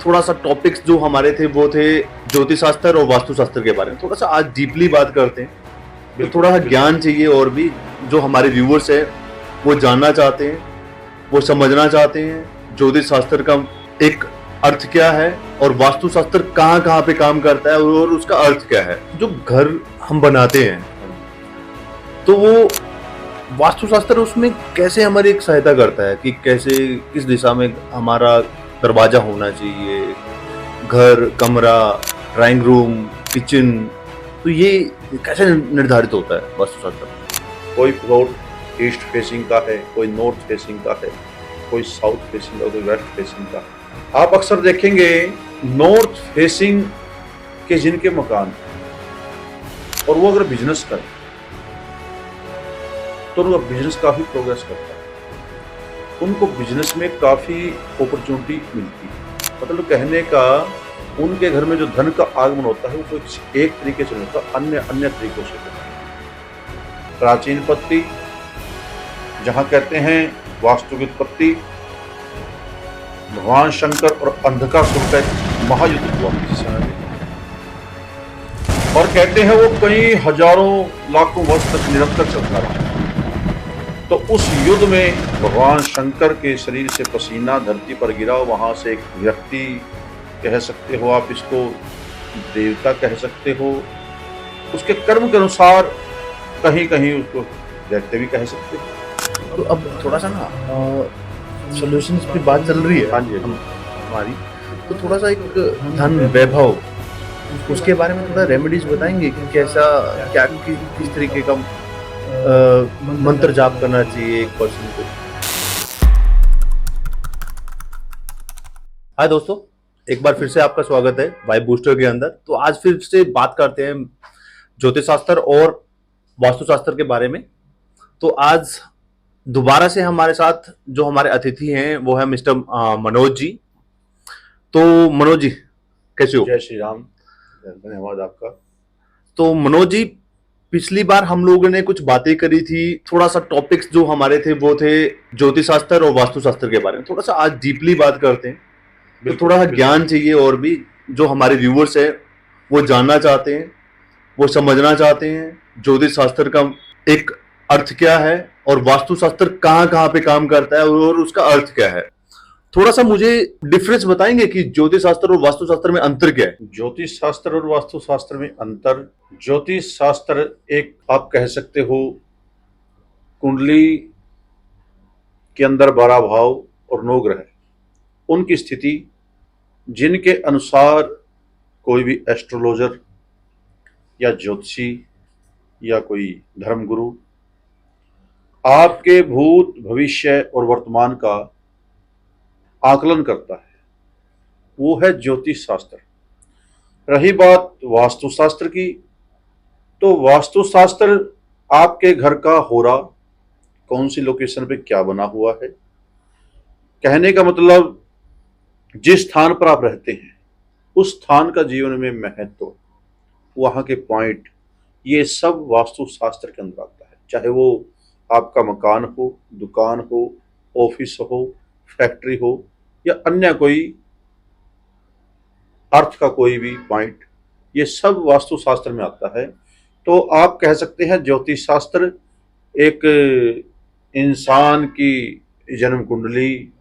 थोड़ा सा टॉपिक्स जो हमारे थे वो थे ज्योतिष शास्त्र और वास्तु शास्त्र के बारे में। थोड़ा सा आज डीपली बात करते हैं। तो थोड़ा सा ज्ञान चाहिए और भी जो हमारे व्यूवर्स है वो जानना चाहते हैं, वो समझना चाहते हैं ज्योतिष शास्त्र का एक अर्थ क्या है और वास्तु शास्त्र कहाँ कहाँ पे काम करता है और उसका अर्थ क्या है। जो घर हम बनाते हैं तो वो वास्तु शास्त्र उसमें कैसे हमारी एक सहायता करता है कि कैसे किस दिशा में हमारा दरवाजा होना चाहिए, घर, कमरा, ड्राइंग रूम, किचन, तो ये कैसे निर्धारित होता है वास्तु शास्त्र। कोई प्लॉट ईस्ट फेसिंग का है, कोई नॉर्थ फेसिंग का है, कोई साउथ फेसिंग का, कोई वेस्ट फेसिंग का है। आप अक्सर देखेंगे नॉर्थ फेसिंग के जिनके मकान हैं और वो अगर बिजनेस करें तो उनका बिजनेस काफी प्रोग्रेस करता है, उनको बिजनेस में काफी अपॉर्चुनिटी मिलती है। मतलब कहने का उनके घर में जो धन का आगमन होता है वो कोई एक तरीके से होता है, अन्य अन्य तरीकों से होता है। प्राचीन पत्ती जहां कहते हैं वास्तु की उत्पत्ति भगवान शंकर और अंधकासुर का एक महायुद्ध हुआ और कहते हैं वो कई हजारों लाखों वर्ष तक निरंतर चलता रहा। तो उस युद्ध में भगवान शंकर के शरीर से पसीना धरती पर गिरा। वहां से एक व्यक्ति कह सकते हो आप, इसको देवता कह सकते हो, उसके कर्म के अनुसार कहीं कहीं उसको दैत्य भी कह सकते हो। तो अब थोड़ा सा ना सॉल्यूशंस पे बात चल रही है हाँ जी हमारी, तो थोड़ा सा एक धन वैभव उसके बारे में थोड़ा रेमेडीज बताएंगे कि कैसा क्या किस तरीके का मंत्र जाप करना चाहिए एक पर्सन को। हाय दोस्तों, एक बार फिर से आपका स्वागत है वाइब बूस्टर के अंदर। तो आज फिर से बात करते हैं ज्योतिष शास्त्र और वास्तु शास्त्र के बारे में। तो आज दोबारा से हमारे साथ जो हमारे अतिथि हैं वो है मिस्टर मनोज जी। तो मनोज जी कैसे हो? जय श्री राम, धन्यवाद आपका। तो मनोज जी, पिछली बार हम लोगों ने कुछ बातें करी थी, थोड़ा सा टॉपिक्स जो हमारे थे वो थे ज्योतिष शास्त्र और वास्तु शास्त्र के बारे में। थोड़ा सा आज डीपली बात करते हैं। तो थोड़ा सा ज्ञान चाहिए और भी जो हमारे व्यूवर्स है वो जानना चाहते हैं, वो समझना चाहते हैं ज्योतिष शास्त्र का एक अर्थ क्या है और वास्तु शास्त्र कहाँ कहाँ पे काम करता है और उसका अर्थ क्या है। थोड़ा सा मुझे डिफरेंस बताएंगे कि ज्योतिष शास्त्र और वास्तु शास्त्र में अंतर क्या है। ज्योतिष शास्त्र और वास्तु शास्त्र में अंतर, ज्योतिष शास्त्र एक आप कह सकते हो कुंडली के अंदर 12 भाव और 9 ग्रह, उनकी स्थिति जिनके अनुसार कोई भी एस्ट्रोलॉजर या ज्योतिषी या कोई धर्मगुरु आपके भूत भविष्य और वर्तमान का आकलन करता है, वो है ज्योतिष शास्त्र। रही बात वास्तुशास्त्र की, तो वास्तुशास्त्र आपके घर का होरा कौन सी लोकेशन पे क्या बना हुआ है, कहने का मतलब जिस स्थान पर आप रहते हैं उस स्थान का जीवन में महत्व, वहां के पॉइंट, ये सब वास्तुशास्त्र के अंदर आता है। चाहे वो आपका मकान हो, दुकान हो, ऑफिस हो, फैक्ट्री हो या अन्य कोई अर्थ का कोई भी पॉइंट, ये सब वास्तुशास्त्र में आता है। तो आप कह सकते हैं ज्योतिष शास्त्र एक इंसान की जन्म कुंडली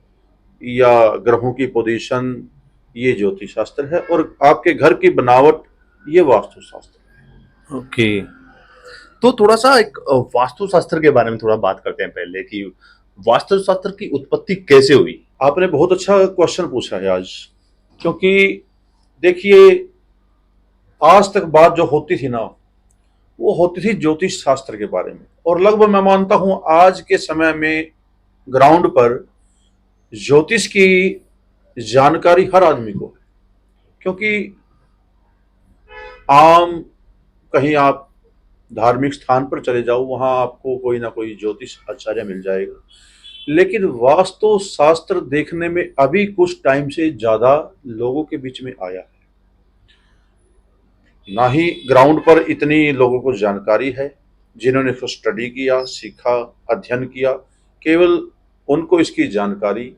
या ग्रहों की पोजीशन, ये ज्योतिष शास्त्र है, और आपके घर की बनावट ये वास्तु शास्त्र है। ओके, तो थोड़ा सा एक वास्तु शास्त्र के बारे में थोड़ा बात करते हैं पहले कि वास्तु शास्त्र की उत्पत्ति कैसे हुई। आपने बहुत अच्छा क्वेश्चन पूछा है आज, क्योंकि देखिए आज तक बात जो होती थी ना वो होती थी ज्योतिष शास्त्र के बारे में, और लगभग मैं मानता हूं आज के समय में ग्राउंड पर ज्योतिष की जानकारी हर आदमी को है। क्योंकि आम कहीं आप धार्मिक स्थान पर चले जाओ, वहां आपको कोई ना कोई ज्योतिष आचार्य मिल जाएगा, लेकिन वास्तु शास्त्र देखने में अभी कुछ टाइम से ज्यादा लोगों के बीच में आया है। ना ही ग्राउंड पर इतनी लोगों को जानकारी है, जिन्होंने इसको स्टडी किया, सीखा, अध्ययन किया, केवल उनको इसकी जानकारी।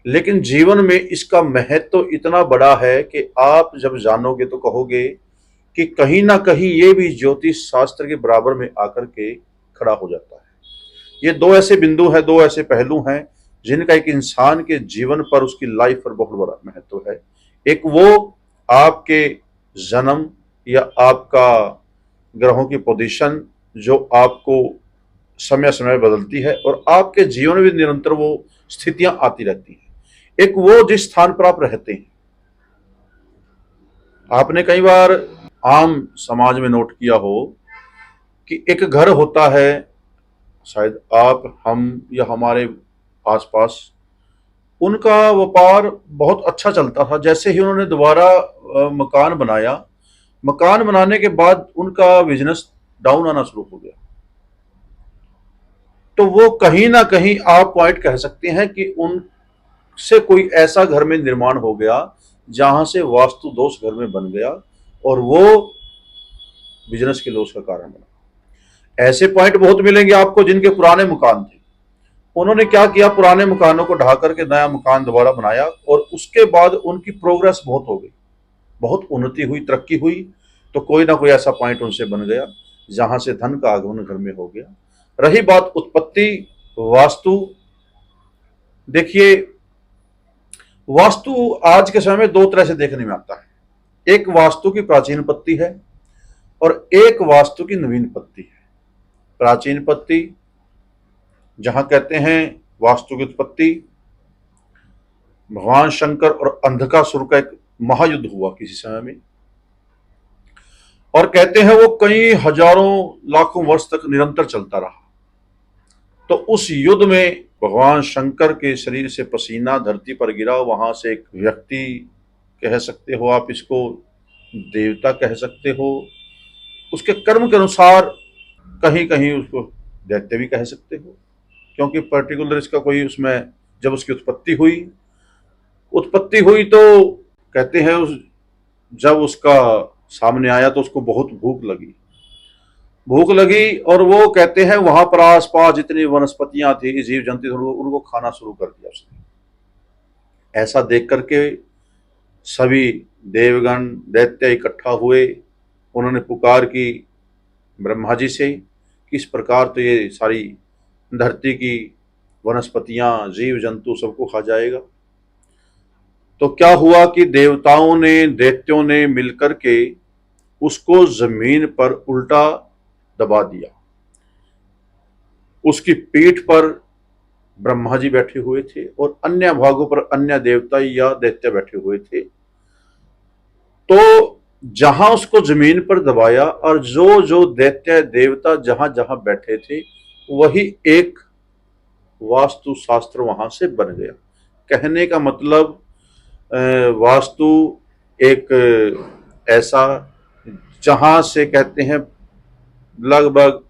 लेकिन जीवन में इसका महत्व तो इतना बड़ा है कि आप जब जानोगे तो कहोगे कि कहीं ना कहीं ये भी ज्योतिष शास्त्र के बराबर में आकर के खड़ा हो जाता है। ये दो ऐसे बिंदु हैं, दो ऐसे पहलू हैं जिनका एक इंसान के जीवन पर, उसकी लाइफ पर बहुत बड़ा महत्व है। एक वो आपके जन्म या आपका ग्रहों की पोजीशन जो आपको समय समय बदलती है और आपके जीवन में निरंतर वो स्थितियां आती रहती हैं। एक वो जिस स्थान पर आप रहते हैं। आपने कई बार आम समाज में नोट किया हो कि एक घर होता है, शायद आप, हम या हमारे आसपास, उनका व्यापार बहुत अच्छा चलता था। जैसे ही उन्होंने दोबारा मकान बनाया, मकान बनाने के बाद उनका बिजनेस डाउन आना शुरू हो गया। तो वो कहीं ना कहीं आप पॉइंट कह सकते हैं कि उनसे कोई ऐसा घर में निर्माण हो गया जहां से वास्तु दोष घर में बन गया और वो बिजनेस के लॉस का कारण बना। ऐसे पॉइंट बहुत मिलेंगे आपको जिनके पुराने मकान थे। उन्होंने क्या किया, पुराने मकानों को ढा करके नया मकान दोबारा बनाया और उसके बाद उनकी प्रोग्रेस बहुत हो गई, बहुत उन्नति हुई, तरक्की हुई। तो कोई ना कोई ऐसा पॉइंट उनसे बन गया जहां से धन का आगमन घर में हो गया। रही बात उत्पत्ति, वास्तु, देखिए वास्तु आज के समय में दो तरह से देखने में आता है। एक वास्तु की प्राचीन पत्ति है और एक वास्तु की नवीन पत्ति है। प्राचीन पत्ति जहां कहते हैं वास्तु की उत्पत्ति, भगवान शंकर और अंधकासुर का एक महायुद्ध हुआ किसी समय में, और कहते हैं वो कई हजारों लाखों वर्ष तक निरंतर चलता रहा। तो उस युद्ध में भगवान शंकर के शरीर से पसीना धरती पर गिरा। वहां से एक व्यक्ति, कह सकते हो आप इसको देवता कह सकते हो, उसके कर्म के अनुसार कहीं कहीं उसको दैत्य भी कह सकते हो, क्योंकि पर्टिकुलर इसका कोई उसमें, जब उसकी उत्पत्ति हुई तो कहते हैं जब उसका सामने आया तो उसको बहुत भूख लगी और वो कहते हैं वहां पर आसपास जितनी वनस्पतियां थी, जीव जंतु, उनको खाना शुरू कर दिया उसने। ऐसा देख करके सभी देवगण दैत्य इकट्ठा हुए। उन्होंने पुकार की ब्रह्मा जी से, किस प्रकार तो ये सारी धरती की वनस्पतियां, जीव जंतु सबको खा जाएगा। तो क्या हुआ कि देवताओं ने, दैत्यों ने मिलकर के उसको जमीन पर उल्टा दबा दिया। उसकी पीठ पर ब्रह्मा जी बैठे हुए थे और अन्य भागों पर अन्य देवता या दैत्य बैठे हुए थे। तो जहां उसको जमीन पर दबाया और जो जो दैत्य देवता जहां जहां बैठे थे, वही एक वास्तु शास्त्र वहां से बन गया। कहने का मतलब वास्तु एक ऐसा जहां से कहते हैं लगभग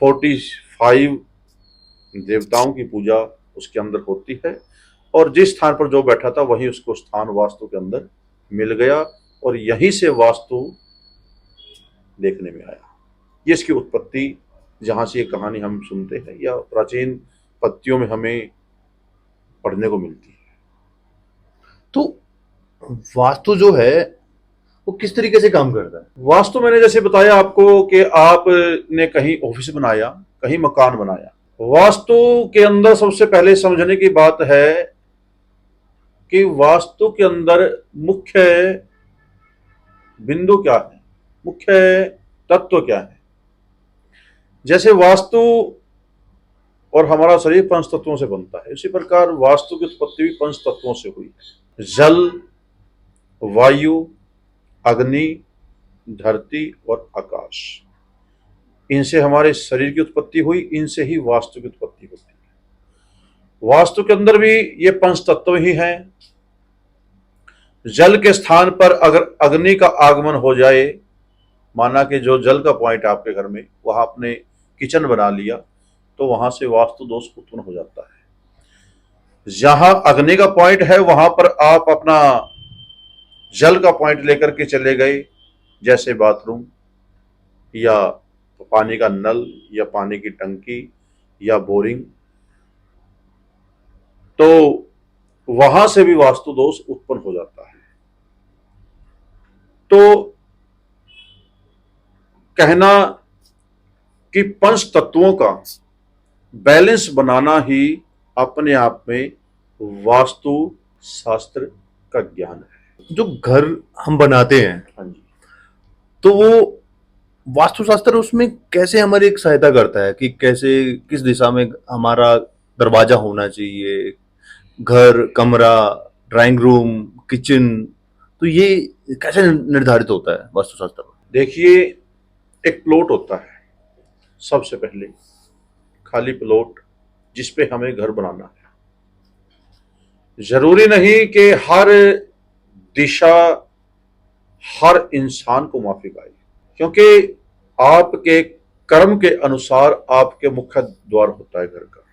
45 देवताओं की पूजा उसके अंदर होती है, और जिस स्थान पर जो बैठा था वही उसको स्थान वास्तु के अंदर मिल गया और यहीं से वास्तु देखने में आया। ये इसकी उत्पत्ति, जहां से ये कहानी हम सुनते हैं या प्राचीन पत्तियों में हमें पढ़ने को मिलती है। तो वास्तु जो है वो किस तरीके से काम करता है? वास्तु मैंने जैसे बताया आपको कि आपने कहीं ऑफिस बनाया, कहीं मकान बनाया। वास्तु के अंदर सबसे पहले समझने की बात है कि वास्तु के अंदर मुख्य बिंदु क्या है, मुख्य तत्व क्या है। जैसे वास्तु और हमारा शरीर पंच तत्वों से बनता है, इसी प्रकार वास्तु की उत्पत्ति भी पंच तत्वों से हुई है। जल, वायु, अग्नि, धरती और आकाश, इनसे हमारे शरीर की उत्पत्ति हुई, इनसे ही वास्तु की उत्पत्ति होती है। वास्तु के अंदर भी ये पंच तत्व ही हैं। जल के स्थान पर अगर अग्नि का आगमन हो जाए, माना कि जो जल का पॉइंट आपके घर में, वहां आपने किचन बना लिया, तो वहां से वास्तु दोष उत्पन्न हो जाता है। जहां अग्नि का पॉइंट है वहां पर आप अपना जल का पॉइंट लेकर के चले गए, जैसे बाथरूम या पानी का नल या पानी की टंकी या बोरिंग, तो वहां से भी वास्तु दोष उत्पन्न हो जाता है। तो कहना कि पंच तत्वों का बैलेंस बनाना ही अपने आप में वास्तु शास्त्र का ज्ञान है। जो घर हम बनाते हैं हाँ जी। तो वो वास्तुशास्त्र उसमें कैसे हमारी एक सहायता करता है कि कैसे किस दिशा में हमारा दरवाजा होना चाहिए, घर, कमरा, ड्राइंग रूम, किचन, तो ये कैसे निर्धारित होता है वास्तुशास्त्र में? देखिए, एक प्लॉट होता है, सबसे पहले खाली प्लॉट जिस पे हमें घर बनाना है। जरूरी नहीं कि हर दिशा हर इंसान को माफिक आए, क्योंकि आपके कर्म के अनुसार आपके मुख्य द्वार होता है घर का।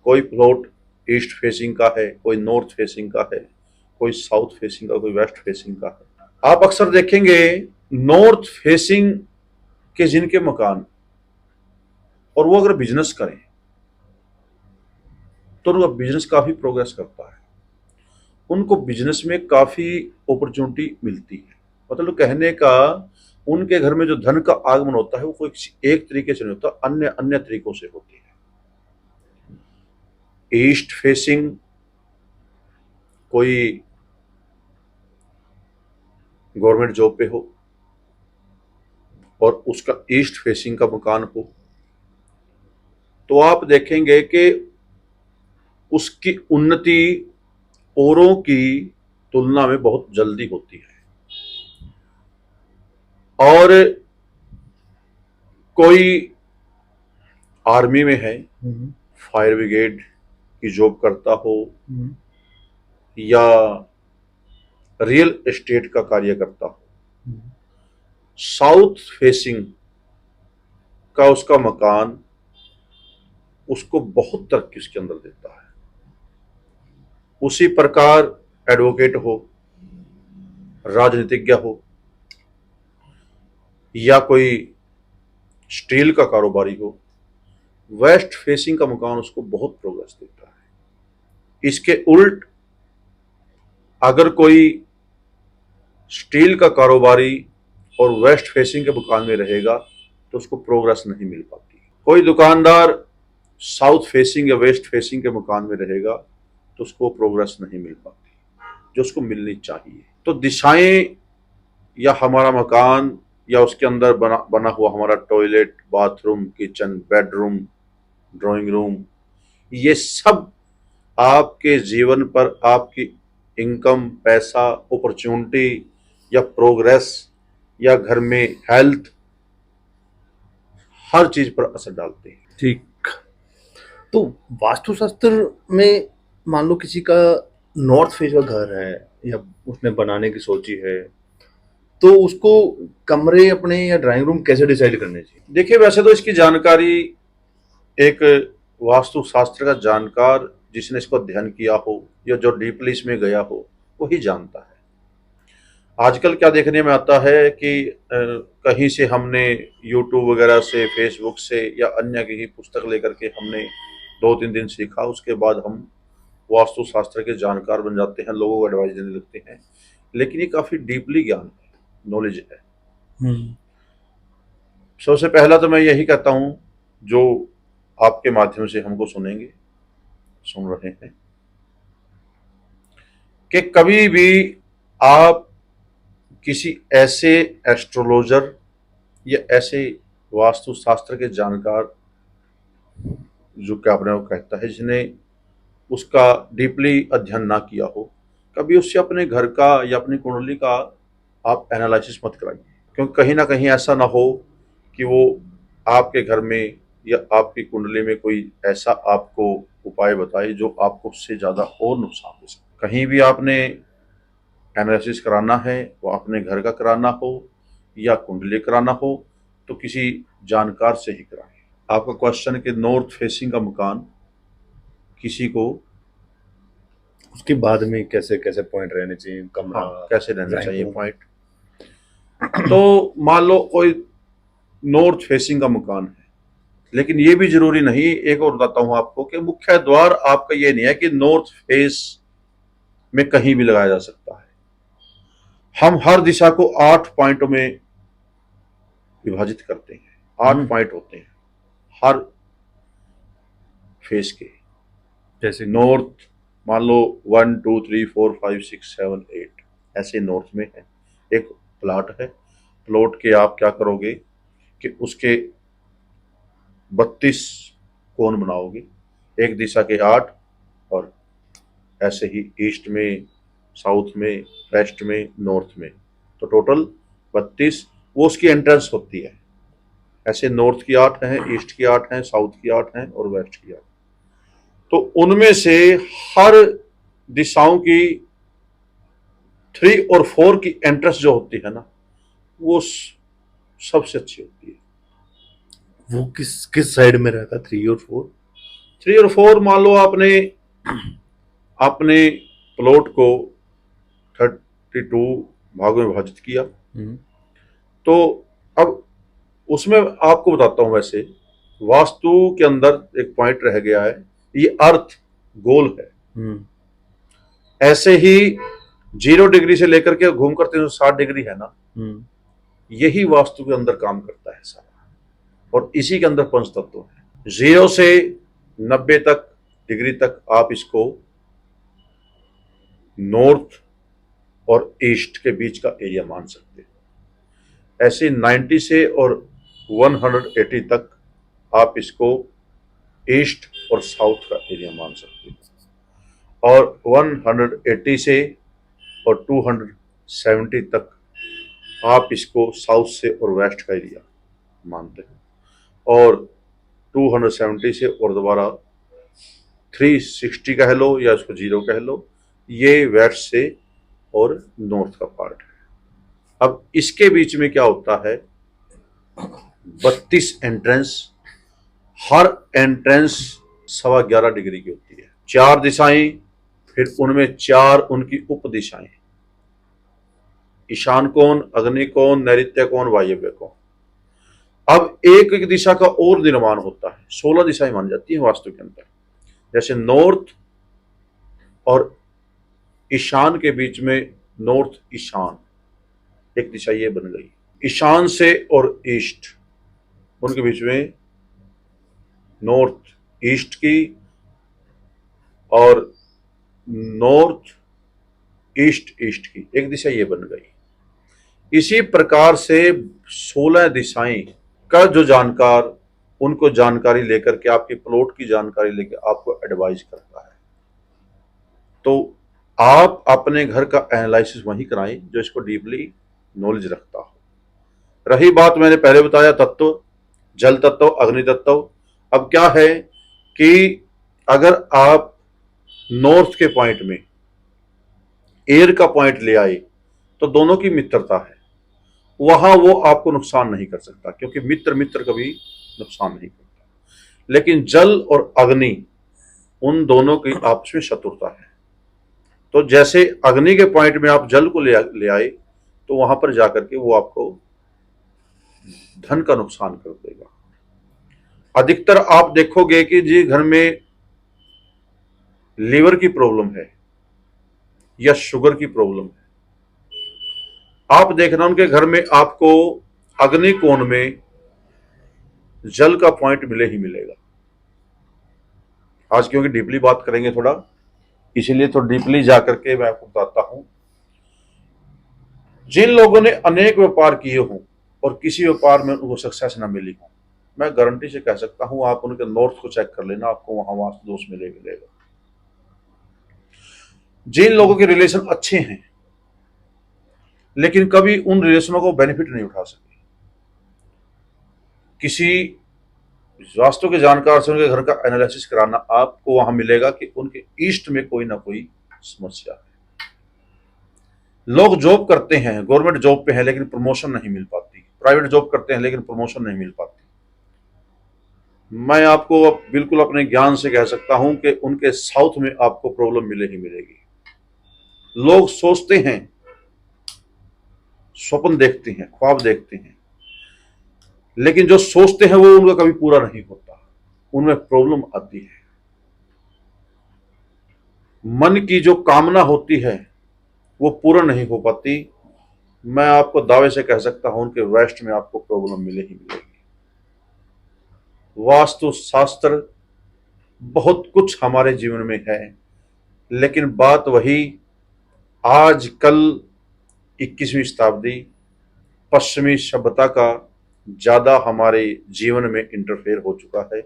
कोई प्लॉट ईस्ट फेसिंग का है, कोई नॉर्थ फेसिंग का है, कोई साउथ फेसिंग का, कोई वेस्ट फेसिंग का है। आप अक्सर देखेंगे नॉर्थ फेसिंग के जिनके मकान, और वो अगर बिजनेस करें तो उनका बिजनेस काफी प्रोग्रेस करता है, उनको बिजनेस में काफी अपॉर्चुनिटी मिलती है। मतलब कहने का, उनके घर में जो धन का आगमन होता है वो कोई किसी एक तरीके से नहीं होता, अन्य अन्य तरीकों से होती है। ईस्ट फेसिंग कोई गवर्नमेंट जॉब पे हो और उसका ईस्ट फेसिंग का मकान हो, तो आप देखेंगे कि उसकी उन्नति औरों की तुलना में बहुत जल्दी होती है। और कोई आर्मी में है, फायर ब्रिगेड की जॉब करता हो, या रियल एस्टेट का कार्य करता हो, साउथ फेसिंग का उसका मकान उसको बहुत तरक्की उसके अंदर देता है। उसी प्रकार एडवोकेट हो, राजनीतिज्ञ हो, या कोई स्टील का कारोबारी हो, वेस्ट फेसिंग का मकान उसको बहुत प्रोग्रेस देता है। इसके उल्ट अगर कोई स्टील का कारोबारी और वेस्ट फेसिंग के मकान में रहेगा तो उसको प्रोग्रेस नहीं मिल पाती। कोई दुकानदार साउथ फेसिंग या वेस्ट फेसिंग के मकान में रहेगा तो उसको प्रोग्रेस नहीं मिल पाती जो उसको मिलनी चाहिए। तो दिशाएं, या हमारा मकान, या उसके अंदर बना हुआ हमारा toilet, bathroom, kitchen, bedroom, drawing room, ये सब आपके जीवन पर, आपकी इनकम, पैसा, अपॉर्चुनिटी या प्रोग्रेस, या घर में हेल्थ, हर चीज पर असर डालते हैं। ठीक। तो वास्तुशास्त्र में मान लो किसी का नॉर्थ फेस का घर है या उसने बनाने की सोची है, तो उसको कमरे अपने या ड्राइंग रूम कैसे डिसाइड करने चाहिए? देखिए, वैसे तो इसकी जानकारी एक वास्तुशास्त्र का जानकार जिसने इसको अध्ययन किया हो या जो डीपली इसमें गया हो वही जानता है। आजकल क्या देखने में आता है कि कहीं से हमने यूट्यूब वगैरह से, फेसबुक से, या अन्य कहीं पुस्तक लेकर के हमने 2-3 दिन सीखा, उसके बाद हम वास्तुशास्त्र के जानकार बन जाते हैं, लोगों को एडवाइस देने लगते हैं। लेकिन ये काफी डीपली ज्ञान है, नॉलेज है। सबसे पहला तो मैं यही कहता हूं, जो आपके माध्यम से हमको सुन रहे हैं, कि कभी भी आप किसी ऐसे एस्ट्रोलॉजर या ऐसे वास्तुशास्त्र के जानकार, जो क्या अपने को कहता है, जिसने उसका डीपली अध्ययन ना किया हो, कभी उससे अपने घर का या अपनी कुंडली का आप एनालिसिस मत कराइए। क्योंकि कहीं ना कहीं ऐसा ना हो कि वो आपके घर में या आपकी कुंडली में कोई ऐसा आपको उपाय बताए जो आपको उससे ज़्यादा और नुकसान दे सके। कहीं भी आपने एनालिसिस कराना है, वो अपने घर का कराना हो या कुंडली कराना हो, तो किसी जानकार से ही कराएं। आपका क्वेश्चन कि नॉर्थ फेसिंग का मकान किसी को, उसके बाद में कैसे कैसे पॉइंट रहने चाहिए, कमरा कैसे रहना ड्राइंग चाहिए रूम? पॉइंट, तो मान लो कोई नॉर्थ फेसिंग का मकान है, लेकिन ये भी जरूरी नहीं, एक और बताता हूं आपको कि मुख्य द्वार आपका ये नहीं है कि नॉर्थ फेस में कहीं भी लगाया जा सकता है। हम हर दिशा को 8 पॉइंटों में विभाजित करते हैं। 8 पॉइंट होते हैं हर फेस के। जैसे नॉर्थ मान लो 1 2 3 4 5 6 7 8 ऐसे नॉर्थ में है। एक प्लॉट है, प्लॉट के आप क्या करोगे कि उसके 32 कोण बनाओगे, एक दिशा के 8 और ऐसे ही ईस्ट में, साउथ में, वेस्ट में, नॉर्थ में, तो टोटल 32 वो उसकी एंट्रेंस होती है। ऐसे नॉर्थ की 8 हैं, ईस्ट की 8 हैं, साउथ की 8 हैं और वेस्ट की 8। तो उनमें से हर दिशाओं की 3 और 4 की एंट्रेंस जो होती है ना, वो सबसे अच्छी होती है। वो किस किस साइड में रहता है 3 और 4? 3 और 4 मान लो आपने अपने प्लॉट को 32 भागों में विभाजित किया, तो अब उसमें आपको बताता हूं, वैसे वास्तु के अंदर एक पॉइंट रह गया है, ये अर्थ गोल है। ऐसे ही 0 डिग्री से लेकर के घूम कर 360 डिग्री है ना, यही वास्तु के अंदर काम करता है सारा, और इसी के अंदर पंच तत्व है। 0 से 90 तक डिग्री तक आप इसको नॉर्थ और ईस्ट के बीच का एरिया मान सकते हैं। ऐसे 90 से और 180 तक आप इसको ईस्ट और साउथ का एरिया मान सकते हैं, और 180 से और 270 तक आप इसको साउथ से और वेस्ट का एरिया मानते हैं, और 270 से और दोबारा 360 कह लो या इसको 0 कह लो, ये वेस्ट से और नॉर्थ का पार्ट है। अब इसके बीच में क्या होता है, 32 एंट्रेंस, हर एंट्रेंस 11.25 डिग्री की होती है। 4 दिशाएं, फिर उनमें 4 उनकी उप दिशाएं, ईशान कोण, अग्नि कोण, नैऋत्य कोण, वायव्य कोण। अब एक एक दिशा का और निर्माण होता है, 16 दिशाएं मान जाती हैं वास्तु के अंदर। जैसे नॉर्थ और ईशान के बीच में नॉर्थ ईशान एक दिशा ये बन गई। ईशान से और ईस्ट उनके बीच में नॉर्थ ईस्ट की और नॉर्थ ईस्ट ईस्ट की एक दिशा ये बन गई। इसी प्रकार से 16 दिशाएं का जो जानकार उनको जानकारी लेकर के आपके प्लॉट की जानकारी लेकर आपको एडवाइस करता है। तो आप अपने घर का एनालिसिस वहीं कराएं जो इसको डीपली नॉलेज रखता हो। रही बात मैंने पहले बताया तत्व, जल तत्व, अग्नि तत्व। अब क्या है कि अगर आप नॉर्थ के पॉइंट में एयर का पॉइंट ले आए तो दोनों की मित्रता है, वहां वो आपको नुकसान नहीं कर सकता, क्योंकि मित्र मित्र कभी नुकसान नहीं करता। लेकिन जल और अग्नि उन दोनों की आपस में शत्रुता है। तो जैसे अग्नि के पॉइंट में आप जल को ले आए तो वहां पर जाकर के वो आपको धन का नुकसान कर देगा। अधिकतर आप देखोगे कि जी घर में लीवर की प्रॉब्लम है या शुगर की प्रॉब्लम है, आप देखना उनके घर में आपको अग्नि कोण में जल का पॉइंट मिले ही मिलेगा। आज क्योंकि डीपली बात करेंगे थोड़ा, इसीलिए तो डीपली जाकर के मैं आपको बताता हूं। जिन लोगों ने अनेक व्यापार किए हों और किसी व्यापार में उनको सक्सेस ना मिली हो, मैं गारंटी से कह सकता हूं आप उनके नॉर्थ को चेक कर लेना, आपको वहां वास्तु दोष मिलेगा। जिन लोगों के रिलेशन अच्छे हैं लेकिन कभी उन रिलेशनों को बेनिफिट नहीं उठा सके, किसी वास्तु के जानकार से उनके घर का एनालिसिस कराना, आपको वहां मिलेगा कि उनके ईस्ट में कोई ना कोई समस्या है। लोग जॉब करते हैं, गवर्नमेंट जॉब पे हैं लेकिन प्रमोशन नहीं मिल पाती, प्राइवेट जॉब करते हैं लेकिन प्रमोशन नहीं मिल पाती। मैं आपको बिल्कुल अपने ज्ञान से कह सकता हूं कि उनके साउथ में आपको प्रॉब्लम मिले ही मिलेगी। लोग सोचते हैं, स्वप्न देखते हैं, ख्वाब देखते हैं, लेकिन जो सोचते हैं वो उनका कभी पूरा नहीं होता। उनमें प्रॉब्लम आती है। मन की जो कामना होती है वो पूर्ण नहीं हो पाती। मैं आपको दावे से कह सकता हूं कि वेस्ट में आपको प्रॉब्लम मिले ही मिलेगी। वास्तु शास्त्र बहुत कुछ हमारे जीवन में है, लेकिन बात वही, आजकल 21वीं शताब्दी पश्चिमी सभ्यता का ज्यादा हमारे जीवन में इंटरफेयर हो चुका है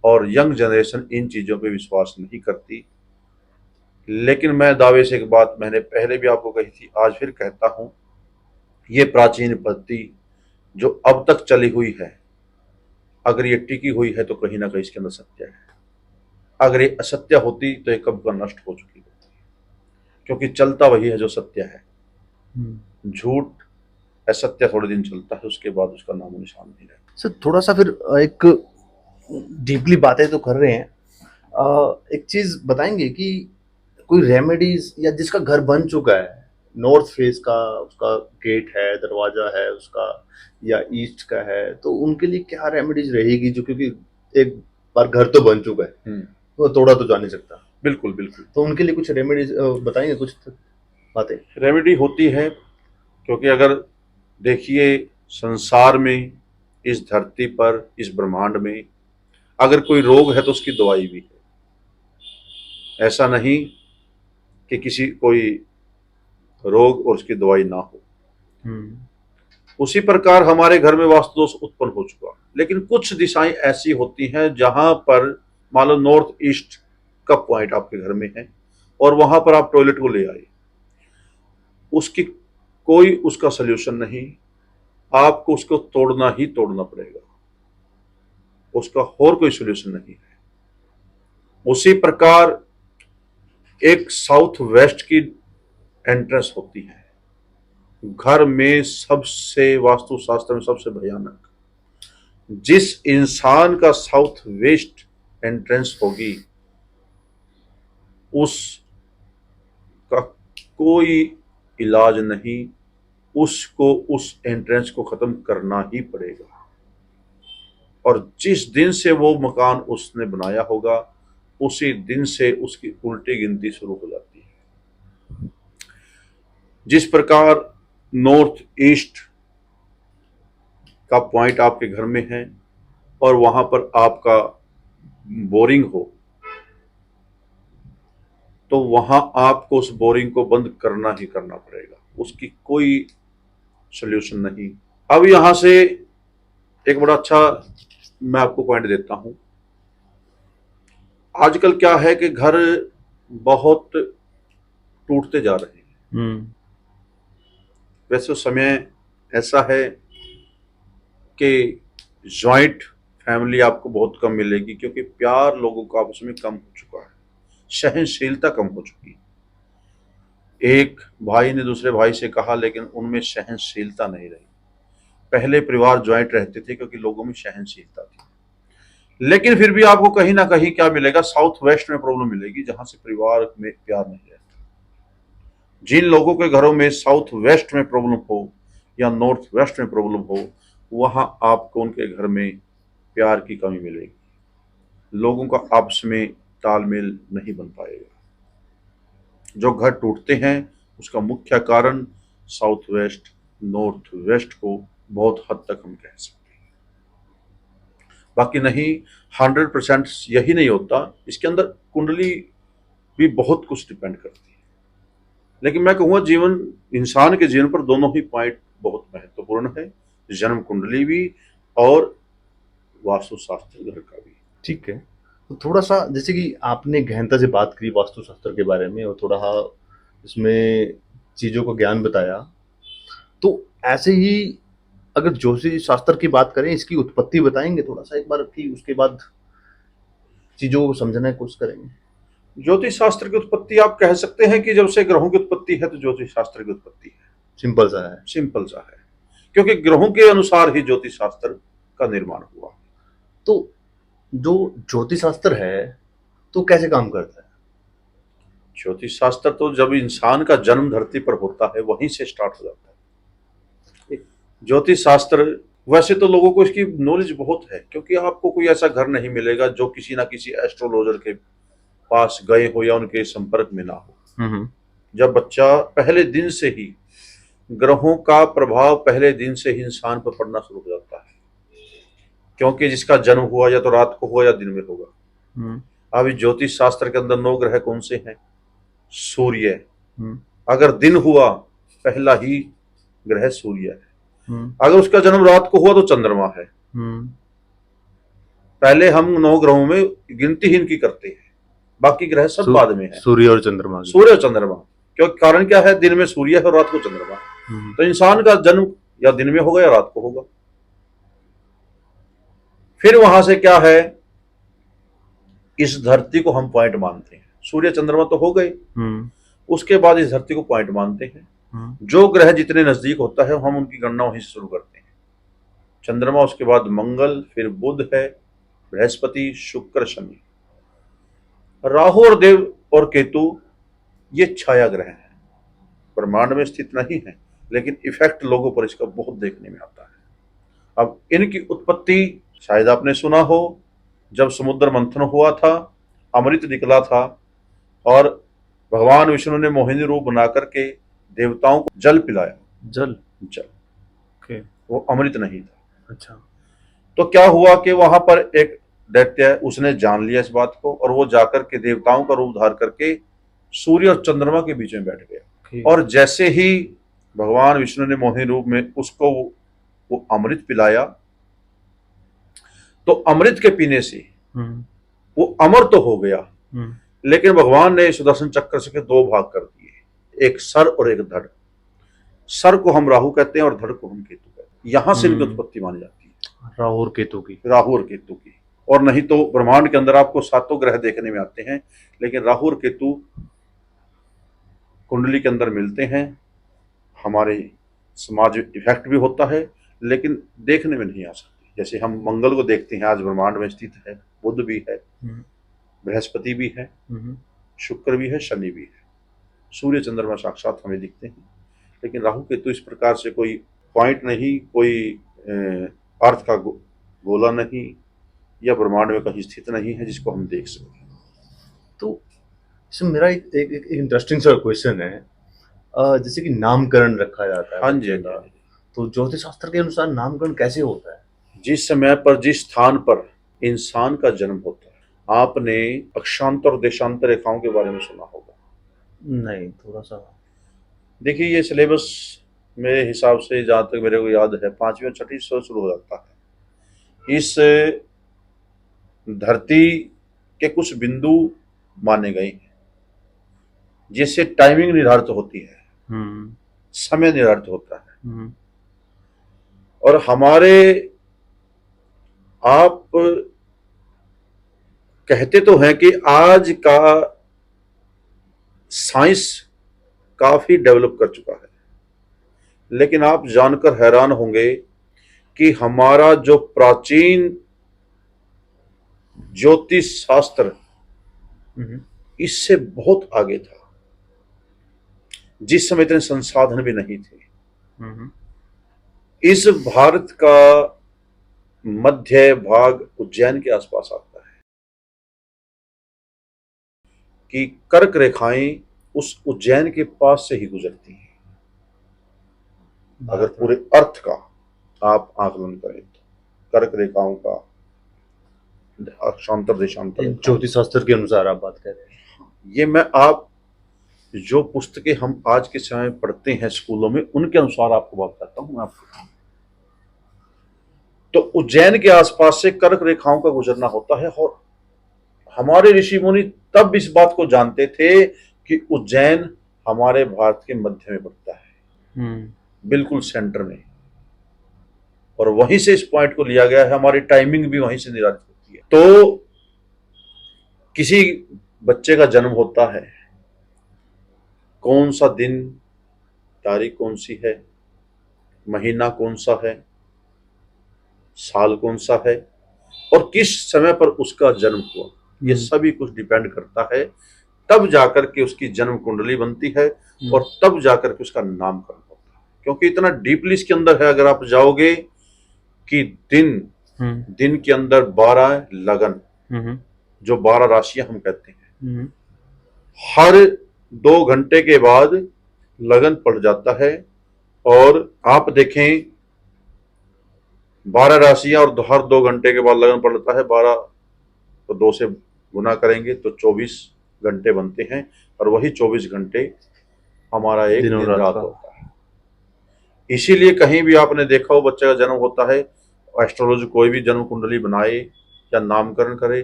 और यंग जनरेशन इन चीजों पे विश्वास नहीं करती। लेकिन मैं दावे से एक बात मैंने पहले भी आपको कही थी, आज फिर कहता हूं, ये प्राचीन पद्धति जो अब तक चली हुई है, अगर ये टिकी हुई है तो कहीं ना कहीं इसके अंदर सत्य है। अगर ये असत्य होती तो ये कब का नष्ट हो चुकी होती, क्योंकि चलता वही है जो सत्य है। झूठ असत्य थोड़े दिन चलता है, उसके बाद उसका नामो निशान नहीं रहता। सर थोड़ा सा फिर एक डीपली बातें तो कर रहे हैं, एक चीज बताएंगे कि कोई रेमेडीज या जिसका घर बन चुका है, नॉर्थ फेस का उसका गेट है, दरवाजा है उसका, या ईस्ट का है, तो उनके लिए क्या रेमेडीज रहेगी? जो क्योंकि एक बार घर तो बन चुका है, वो तोड़ा तो जा नहीं सकता। बिल्कुल बिल्कुल। तो उनके लिए कुछ रेमेडीज बताएंगे, कुछ बातें? रेमेडी होती है, क्योंकि अगर देखिए संसार में, इस धरती पर, इस ब्रह्मांड में अगर कोई रोग है तो उसकी दवाई भी है। ऐसा नहीं कि किसी कोई रोग और उसकी दवाई ना हो। उसी प्रकार हमारे घर में वास्तु दोष उत्पन्न हो चुका, लेकिन कुछ दिशाएं ऐसी होती हैं जहां पर मान लो नॉर्थ ईस्ट का पॉइंट आपके घर में है और वहां पर आप टॉयलेट को ले आए, उसकी कोई उसका सल्यूशन नहीं, आपको उसको तोड़ना ही तोड़ना पड़ेगा, उसका और कोई सल्यूशन नहीं है। उसी प्रकार एक साउथ वेस्ट की एंट्रेंस होती है घर में, सबसे वास्तुशास्त्र में सबसे भयानक। जिस इंसान का साउथ वेस्ट एंट्रेंस होगी उसका कोई इलाज नहीं, उसको उस एंट्रेंस को खत्म करना ही पड़ेगा। और जिस दिन से वो मकान उसने बनाया होगा उसी दिन से उसकी उल्टी गिनती शुरू हो जाती है। जिस प्रकार नॉर्थ ईस्ट का पॉइंट आपके घर में है और वहां पर आपका बोरिंग हो, तो वहां आपको उस बोरिंग को बंद करना ही करना पड़ेगा, उसकी कोई सल्यूशन नहीं। अब यहां से एक बड़ा अच्छा मैं आपको पॉइंट देता हूं। आजकल क्या है कि घर बहुत टूटते जा रहे हैं। वैसे समय ऐसा है कि जॉइंट फैमिली आपको बहुत कम मिलेगी, क्योंकि प्यार लोगों का आपस में कम हो चुका है, सहनशीलता कम हो चुकी है। एक भाई ने दूसरे भाई से कहा, लेकिन उनमें सहनशीलता नहीं रही। पहले परिवार जॉइंट रहते थे क्योंकि लोगों में सहनशीलता थी, लेकिन फिर भी आपको कहीं ना कहीं क्या मिलेगा, साउथ वेस्ट में प्रॉब्लम मिलेगी, जहां से परिवार में प्यार नहीं रहता। जिन लोगों के घरों में साउथ वेस्ट में प्रॉब्लम हो या नॉर्थ वेस्ट में प्रॉब्लम हो, वहां आपको उनके घर में प्यार की कमी मिलेगी, लोगों का आपस में तालमेल नहीं बन पाएगा। जो घर टूटते हैं उसका मुख्य कारण साउथ वेस्ट, नॉर्थ वेस्ट को बहुत हद तक हम कह सकते हैं। बाकी नहीं, 100% यही नहीं होता, इसके अंदर कुंडली भी बहुत कुछ डिपेंड करती है। लेकिन मैं कहूँगा जीवन, इंसान के जीवन पर दोनों ही पॉइंट बहुत महत्वपूर्ण है, जन्म कुंडली भी और वास्तुशास्त्र घर का भी। ठीक है, तो थोड़ा सा जैसे कि आपने गहनता से बात करी वास्तुशास्त्र के बारे में और थोड़ा इसमें चीज़ों को ज्ञान बताया, तो ऐसे ही अगर ज्योतिष शास्त्र की बात करें, इसकी उत्पत्ति बताएंगे थोड़ा सा एक बार, कि उसके बाद चीज़ों को समझने की कोशिश करेंगे। ज्योतिष शास्त्र की उत्पत्ति आप कह सकते हैं कि जब से ग्रहों की उत्पत्ति है तो ज्योतिष शास्त्र की उत्पत्ति है। सिंपल सा है। सिंपल सा है, क्योंकि ग्रहों के अनुसार ही ज्योतिष शास्त्र का निर्माण हुआ। तो जो ज्योतिष शास्त्र है तो कैसे काम करता है? ज्योतिष शास्त्र तो जब इंसान का जन्म धरती पर होता है वहीं से स्टार्ट हो जाता है। ज्योतिष शास्त्र वैसे तो लोगों को इसकी नॉलेज बहुत है, क्योंकि आपको कोई ऐसा घर नहीं मिलेगा जो किसी ना किसी एस्ट्रोलॉजर के पास गए हो या उनके संपर्क में ना हो। जब बच्चा पहले दिन से ही, ग्रहों का प्रभाव पहले दिन से ही इंसान पर पड़ना शुरू हो जाता है, क्योंकि जिसका जन्म हुआ या तो रात को हुआ या दिन में होगा। अभी ज्योतिष शास्त्र के अंदर 9 ग्रह कौन से हैं? सूर्य, अगर दिन हुआ पहला ही ग्रह सूर्य है। अगर उसका जन्म रात को हुआ तो चंद्रमा है। पहले हम 9 ग्रहों में गिनती ही इनकी करते हैं, बाकी ग्रह सब बाद में है। सूर्य और चंद्रमा, सूर्य और चंद्रमा, क्योंकि कारण क्या है? दिन में सूर्य है और रात को चंद्रमा है। तो इंसान का जन्म या दिन में होगा या रात को होगा। फिर वहां से क्या है, इस धरती को हम पॉइंट मानते हैं। सूर्य चंद्रमा तो हो गए, उसके बाद इस धरती को पॉइंट मानते हैं। जो ग्रह जितने नजदीक होता है हम उनकी गणना वहीं से शुरू करते हैं। चंद्रमा, उसके बाद मंगल, फिर बुध है, बृहस्पति, शुक्र, शनि। राहु और देव और केतु ये छाया ग्रह हैं, ब्रह्मांड में स्थित नहीं है, लेकिन इफेक्ट लोगों पर इसका बहुत देखने में आता है। अब इनकी उत्पत्ति शायद आपने सुना हो, जब समुद्र मंथन हुआ था, अमृत निकला था और भगवान विष्णु ने मोहिनी रूप बना करके देवताओं को जल पिलाया। जल ओके, वो अमृत नहीं था। अच्छा। तो क्या हुआ कि वहां पर एक दैत्य है, उसने जान लिया इस बात को और वो जाकर के देवताओं का रूप धार करके सूर्य और चंद्रमा के बीच में बैठ गया। और जैसे ही भगवान विष्णु ने मोहिनी रूप में उसको वो अमृत पिलाया, तो अमृत के पीने से वो अमर तो हो गया, लेकिन भगवान ने सुदर्शन चक्र से 2 भाग कर दिए, एक सर और एक धड़। सर को हम राहु कहते हैं और धड़ को हम केतु कहते हैं। यहां से इनकी उत्पत्ति मानी जाती है, राहु और केतु की। राहु और केतु की। और नहीं तो ब्रह्मांड के अंदर आपको 7 ग्रह देखने में आते हैं, लेकिन राहु और केतु कुंडली के अंदर मिलते हैं। हमारे समाज इफेक्ट भी होता है, लेकिन देखने में नहीं आ सकती। जैसे हम मंगल को देखते हैं, आज ब्रह्मांड में स्थित है, बुध भी है, बृहस्पति भी है, शुक्र भी है, शनि भी है, सूर्य चंद्रमा साक्षात हमें दिखते हैं। लेकिन राहु केतु इस प्रकार से कोई पॉइंट नहीं, कोई अर्थ का गोला नहीं, या ब्रह्मांड में कहीं स्थित नहीं है जिसको हम देख सकें। तो इसमें मेरा एक इंटरेस्टिंग सा क्वेश्चन है, जैसे कि नामकरण रखा जाता है। हाँ जी, तो ज्योतिष शास्त्र के अनुसार नामकरण कैसे होता है? जिस समय पर, जिस स्थान पर इंसान का जन्म होता है। आपने अक्षांतर और देशांतर रेखाओं के बारे में सुना होगा? नहीं, थोड़ा सा। देखिए, ये सिलेबस मेरे हिसाब से, जहाँ तक मेरे को याद है, 5वीं और 6वीं से शुरू हो जाता है। इस धरती के कुछ बिंदु माने गए हैं जिससे टाइमिंग निर्धारित होती है, समय निर्धारित होता है। और हमारे, आप कहते तो हैं कि आज का साइंस काफी डेवलप कर चुका है, लेकिन आप जानकर हैरान होंगे कि हमारा जो प्राचीन ज्योतिष शास्त्र इससे बहुत आगे था। जिस समय इतने संसाधन भी नहीं थे। इस भारत का मध्य भाग उज्जैन के आसपास आता है कि कर्क रेखाएं उस उज्जैन के पास से ही गुजरती हैं। अगर पूरे अर्थ का आप आकलन करें तो कर्क रेखाओं का अक्षांतर देशांतर, ज्योतिष शास्त्र के अनुसार आप बात कर रहे हैं। ये मैं, आप जो पुस्तकें हम आज के समय पढ़ते हैं स्कूलों में, उनके अनुसार आपको बात करता हूं मैं आपको। तो उज्जैन के आसपास से कर्क रेखाओं का गुजरना होता है। और हमारे ऋषि मुनि तब इस बात को जानते थे कि उज्जैन हमारे भारत के मध्य में पड़ता है, बिल्कुल सेंटर में। और वहीं से इस पॉइंट को लिया गया है, हमारी टाइमिंग भी वहीं से निर्धारित होती है। तो किसी बच्चे का जन्म होता है, कौन सा दिन, तारीख कौन सी है, महीना कौन सा है, साल कौन सा है, और किस समय पर उसका जन्म हुआ, ये सभी कुछ डिपेंड करता है। तब जाकर के उसकी जन्म कुंडली बनती है और तब जाकर के उसका नामकरण होता है। क्योंकि इतना डीपली इसके अंदर है, अगर आप जाओगे कि दिन दिन के अंदर 12 लगन, जो 12 राशियां हम कहते हैं, हर 2 घंटे के बाद लगन पड़ जाता है। और आप देखें 12 राशियां और हर 2 घंटे के बाद लगन पड़ता है। 12 तो 2 से गुना करेंगे तो 24 घंटे बनते हैं, और वही 24 घंटे हमारा एक दिन रात होता है। इसीलिए कहीं भी आपने देखा हो बच्चे का जन्म होता है, एस्ट्रोलॉजी कोई भी जन्म कुंडली बनाए या नामकरण करे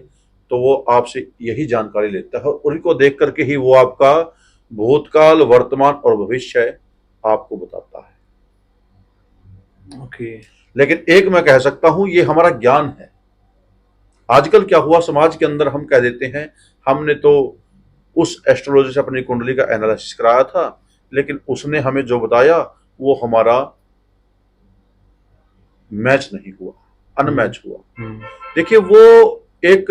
तो वो आपसे यही जानकारी लेता है, और उनको देख करके ही वो आपका भूतकाल, वर्तमान और भविष्य आपको बताता है। ओके। लेकिन एक मैं कह सकता हूं, ये हमारा ज्ञान है। आजकल क्या हुआ समाज के अंदर, हम कह देते हैं हमने तो उस एस्ट्रोलॉजी से अपनी कुंडली का एनालिसिस कराया था, लेकिन उसने हमें जो बताया वो हमारा मैच नहीं हुआ, अनमैच हुआ। देखिए वो एक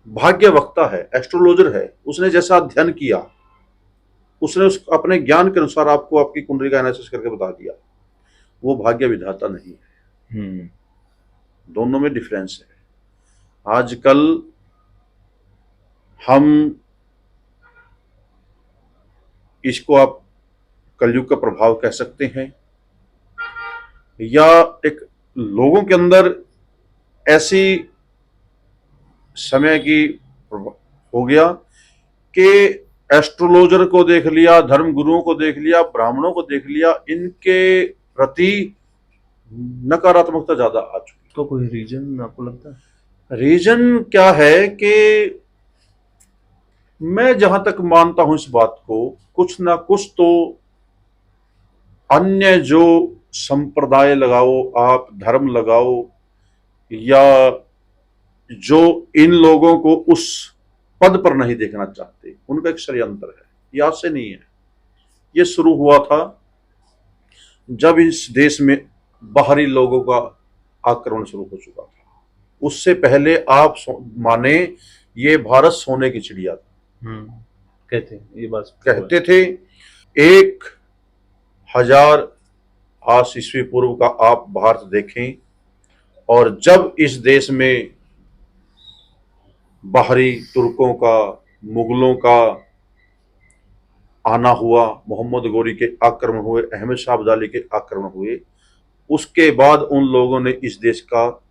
भाग्य वक्ता है, एस्ट्रोलॉजर है, उसने जैसा अध्ययन किया उसने उस अपने ज्ञान के अनुसार आपको आपकी कुंडली का एनालिसिस करके बता दिया। वो भाग्य विधाता नहीं है। दोनों में डिफरेंस है। आजकल हम इसको आप कलयुग का प्रभाव कह सकते हैं, या एक लोगों के अंदर ऐसी समय की हो गया कि एस्ट्रोलॉजर को देख लिया, धर्म गुरुओं को देख लिया, ब्राह्मणों को देख लिया, इनके प्रति नकारात्मकता ज्यादा आ चुकी। तो कोई रीजन आपको लगता है? रीजन क्या है कि मैं जहां तक मानता हूं इस बात को, कुछ ना कुछ तो अन्य जो संप्रदाय लगाओ, आप धर्म लगाओ, या जो इन लोगों को उस पद पर नहीं देखना चाहते, उनका एक षड्यंत्र है। ये आज से नहीं है, ये शुरू हुआ था जब इस देश में बाहरी लोगों का आक्रमण शुरू हो चुका था। उससे पहले आप माने ये भारत सोने की चिड़िया था। कहते हैं ये बात, कहते थे 1000 आज ईस्वी पूर्व का आप भारत देखें, और जब इस देश में बाहरी तुर्कों का, मुगलों का आना हुआ, मोहम्मद गोरी के आक्रमण हुए, अहमद शाह अब्दाली के आक्रमण हुए, उसके बाद उन लोगों ने इस देश का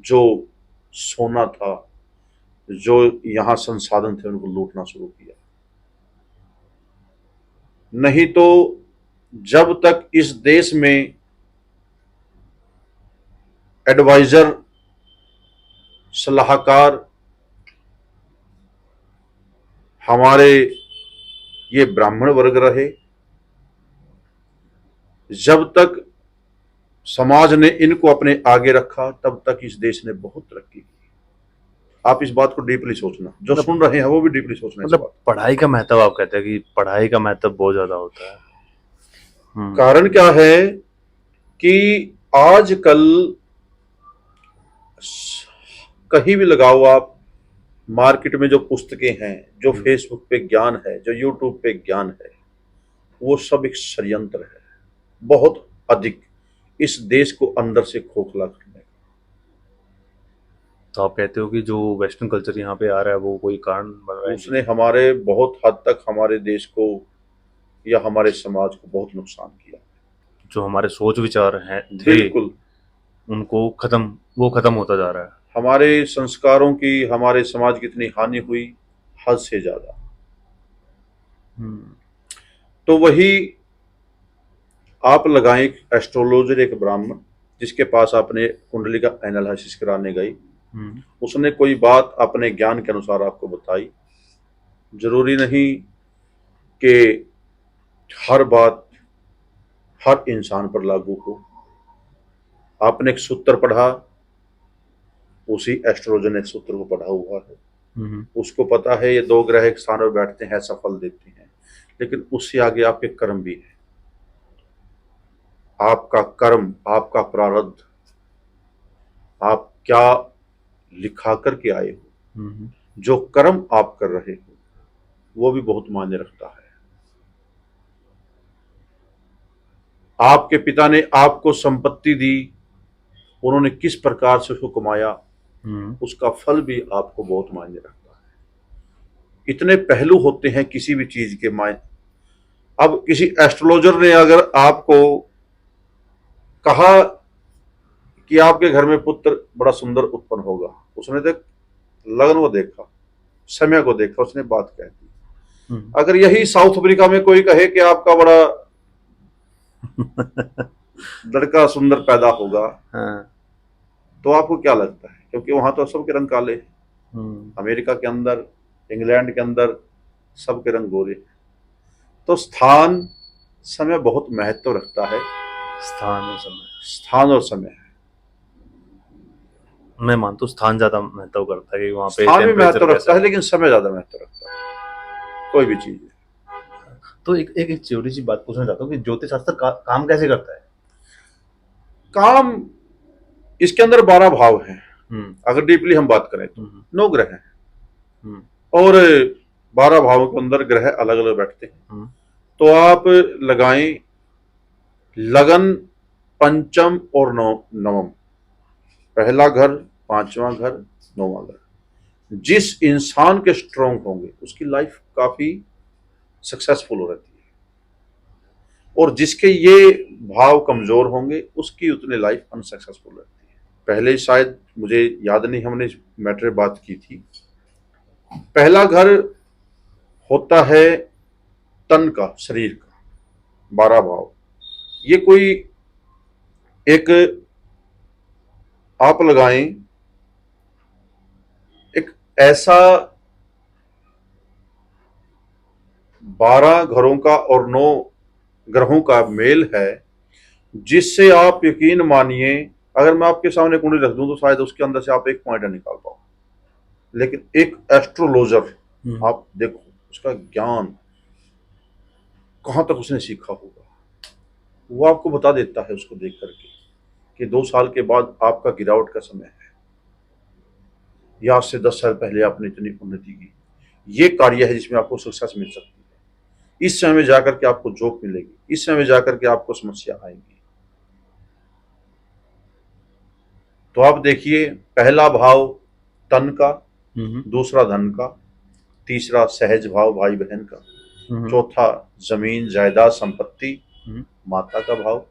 जो सोना था, जो यहां संसाधन थे, उनको लूटना शुरू किया। नहीं तो जब तक इस देश में एडवाइजर, सलाहकार हमारे ये ब्राह्मण वर्ग रहे, जब तक समाज ने इनको अपने आगे रखा, तब तक इस देश ने बहुत तरक्की की। आप इस बात को डीपली सोचना, जो सुन रहे हैं वो भी डीपली सोचना। मतलब पढ़ाई का महत्व, आप कहते हैं कि पढ़ाई का महत्व बहुत ज्यादा होता है। कारण क्या है कि आजकल कहीं भी लगाओ आप, मार्केट में जो पुस्तकें हैं, जो फेसबुक पे ज्ञान है, जो यूट्यूब पे ज्ञान है, वो सब एक षड्यंत्र है, बहुत अधिक, इस देश को अंदर से खोखला करने का। तो आप कहते हो कि जो वेस्टर्न कल्चर यहाँ पे आ रहा है वो कोई कारण बन रहा है? उसने हमारे बहुत हद तक हमारे देश को या हमारे समाज को बहुत नुकसान किया। जो हमारे सोच विचार हैं बिल्कुल, उनको वो खत्म होता जा रहा है। हमारे संस्कारों की, हमारे समाज की इतनी हानि हुई, हद से ज्यादा। तो वही आप लगाएं, एक एस्ट्रोलॉजर, एक ब्राह्मण जिसके पास आपने कुंडली का एनालिसिस कराने गई, उसने कोई बात अपने ज्ञान के अनुसार आपको बताई। जरूरी नहीं कि हर बात हर इंसान पर लागू हो। आपने एक सूत्र पढ़ा, उसी एस्ट्रोलॉजर ने सूत्र को पढ़ा हुआ है, उसको पता है ये 2 ग्रह एक स्थान पर बैठते हैं, ऐसा फल देते हैं, लेकिन उससे आगे आपके कर्म भी है। आपका कर्म, आपका प्रारब्ध, आप क्या लिखा करके आए हो, जो कर्म आप कर रहे हो, वो भी बहुत मायने रखता है। आपके पिता ने आपको संपत्ति दी, उन्होंने किस प्रकार से उसको कमाया, हम्म। उसका फल भी आपको बहुत मायने रखता है। इतने पहलू होते हैं किसी भी चीज के मायने। अब किसी एस्ट्रोलॉजर ने अगर आपको कहा कि आपके घर में पुत्र बड़ा सुंदर उत्पन्न होगा, उसने तो लगन को देखा, समय को देखा, उसने बात कह दी। अगर यही साउथ अफ्रीका में कोई कहे कि आपका बड़ा लड़का सुंदर पैदा होगा, हाँ। तो आपको क्या लगता है? क्योंकि वहां तो सबके रंग काले हैं। अमेरिका के अंदर, इंग्लैंड के अंदर सबके रंग गोरे हैं। तो स्थान समय बहुत महत्व रखता है। स्थान और समय। स्थान और समय, मैं मानता हूँ स्थान ज्यादा महत्व करता है कि वहाँ पे स्थान भी टेम्परेचर महत्व रखता कैसा है, है। लेकिन समय ज्यादा महत्व रखता है कोई भी चीज है। तो एक छोटी सी बात पूछना चाहता हूँ कि ज्योतिष शास्त्र काम कैसे करता है? काम, इसके अंदर 12 भाव हैं। हम्म। अगर डीपली हम बात करें तो 9 ग्रह हैं, हम्म। और 12 भावों के अंदर ग्रह अलग अलग बैठते हैं। तो आप लगाएं लगन, पंचम और नवम, पहला घर, पांचवा घर, नौवां घर। जिस इंसान के स्ट्रांग होंगे उसकी लाइफ काफी सक्सेसफुल हो रहती है, और जिसके ये भाव कमजोर होंगे उसकी उतनी लाइफ अनसक्सेसफुल रहती है। पहले शायद मुझे याद नहीं, हमने इस मैटर में बात की थी। पहला घर होता है तन का, शरीर का, 12 भाव। ये कोई एक, आप लगाएं एक ऐसा 12 घरों का और 9 ग्रहों का मेल है जिससे आप यकीन मानिए, अगर मैं आपके सामने कुंडली रख दूं तो शायद उसके अंदर से आप एक पॉइंट निकाल पाओ। लेकिन एक एस्ट्रोलॉजर, आप देखो उसका ज्ञान कहां तक उसने सीखा होगा, वो आपको बता देता है उसको देख करके कि 2 साल के बाद आपका गिरावट का समय है, या आज से 10 साल पहले आपने इतनी उन्नति की। ये कार्य है जिसमें आपको सक्सेस मिल सकती है। इस समय में जाकर के आपको जॉब मिलेगी, इस समय में जाकर के आपको समस्या आएंगी। तो आप देखिए, पहला भाव तन का, दूसरा धन का, तीसरा सहज भाव भाई बहन का, चौथा जमीन जायदाद संपत्ति माता का भाव,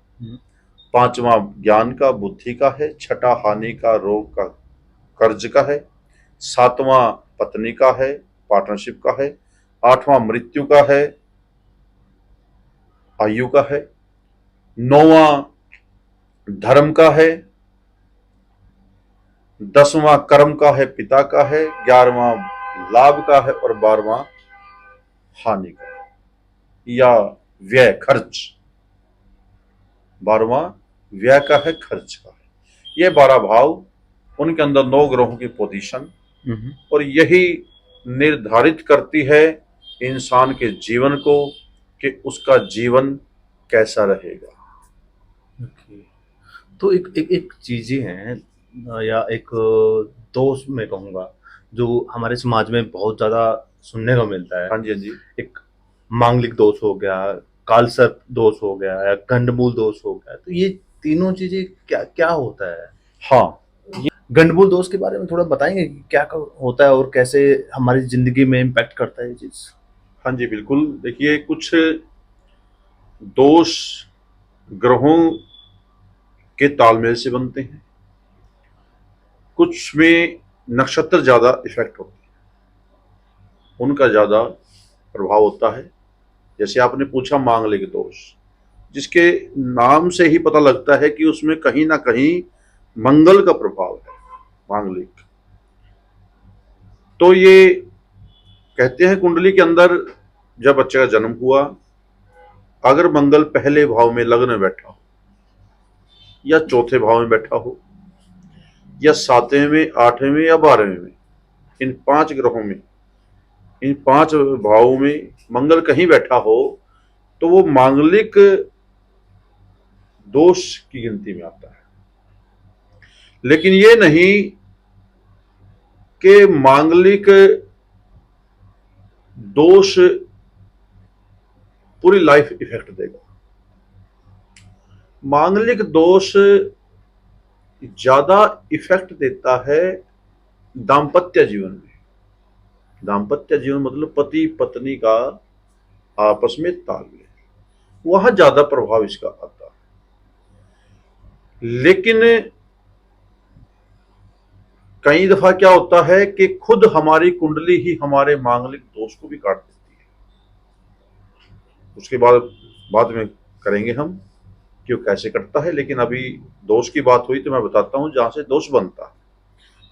पांचवा ज्ञान का बुद्धि का है, छठा हानि का रोग का कर्ज का है, सातवां पत्नी का है पार्टनरशिप का है, आठवां मृत्यु का है आयु का है, नौवां धर्म का है, 10वां कर्म का है पिता का है, 11वां लाभ का है, और 12वां हानि का है या व्यय खर्च, 12वां व्यय का है, खर्च का है। ये 12 भाव, उनके अंदर 9 ग्रहों की पोजीशन, और यही निर्धारित करती है इंसान के जीवन को कि उसका जीवन कैसा रहेगा। तो एक चीजें हैं या एक दोष मैं कहूँगा जो हमारे समाज में बहुत ज्यादा सुनने को मिलता है। हाँ जी, हाँ जी। एक मांगलिक दोष हो गया, कालसर्प दोष हो गया, या गंडमूल दोष हो गया। तो ये तीनों चीजें क्या क्या होता है? हाँ, गंडमूल दोष के बारे में थोड़ा बताएंगे कि क्या होता है और कैसे हमारी जिंदगी में इम्पैक्ट करता है ये चीज? हाँ जी, बिल्कुल। देखिए, कुछ दोष ग्रहों के तालमेल से बनते हैं, कुछ में नक्षत्र ज्यादा इफेक्ट होते हैं, उनका ज्यादा प्रभाव होता है। जैसे आपने पूछा मांगलिक दोष, जिसके नाम से ही पता लगता है कि उसमें कहीं ना कहीं मंगल का प्रभाव है, मांगलिक। तो ये कहते हैं कुंडली के अंदर जब बच्चे का जन्म हुआ, अगर मंगल पहले भाव में लग्न में बैठा हो, या चौथे भाव में बैठा हो, या 7वें में, 8वें में, या 12वें में, इन 5 ग्रहों में, इन 5 भावों में मंगल कहीं बैठा हो, तो वो मांगलिक दोष की गिनती में आता है। लेकिन ये नहीं कि मांगलिक दोष पूरी लाइफ इफेक्ट देगा। मांगलिक दोष ज्यादा इफेक्ट देता है दाम्पत्य जीवन में। दाम्पत्य जीवन मतलब पति पत्नी का आपस में तालमेल, वहां ज्यादा प्रभाव इसका आता है। लेकिन कई दफा क्या होता है कि खुद हमारी कुंडली ही हमारे मांगलिक दोष को भी काट देती है। उसके बाद में करेंगे हम कि वो कैसे कटता है, लेकिन अभी दोष की बात हुई तो मैं बताता हूं जहां से दोष बनता है।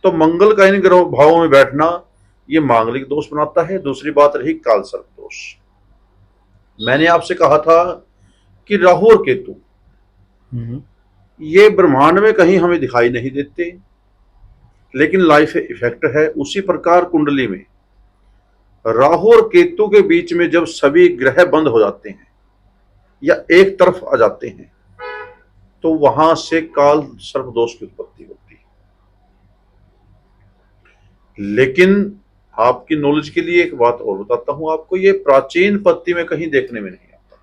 तो मंगल का इन ग्रह भावों में बैठना ये मांगलिक दोष बनाता है। दूसरी बात रही काल सर्प दोष। मैंने आपसे कहा था कि राहु और केतु ये ब्रह्मांड में कहीं हमें दिखाई नहीं देते, लेकिन लाइफ इफेक्ट है। उसी प्रकार कुंडली में राहु और केतु के बीच में जब सभी ग्रह बंद हो जाते हैं या एक तरफ आ जाते हैं तो वहां से काल सर्प दोष की उत्पत्ति होती है। लेकिन आपकी नॉलेज के लिए एक बात और बताता हूं आपको, ये प्राचीन पत्ति में कहीं देखने में नहीं आता।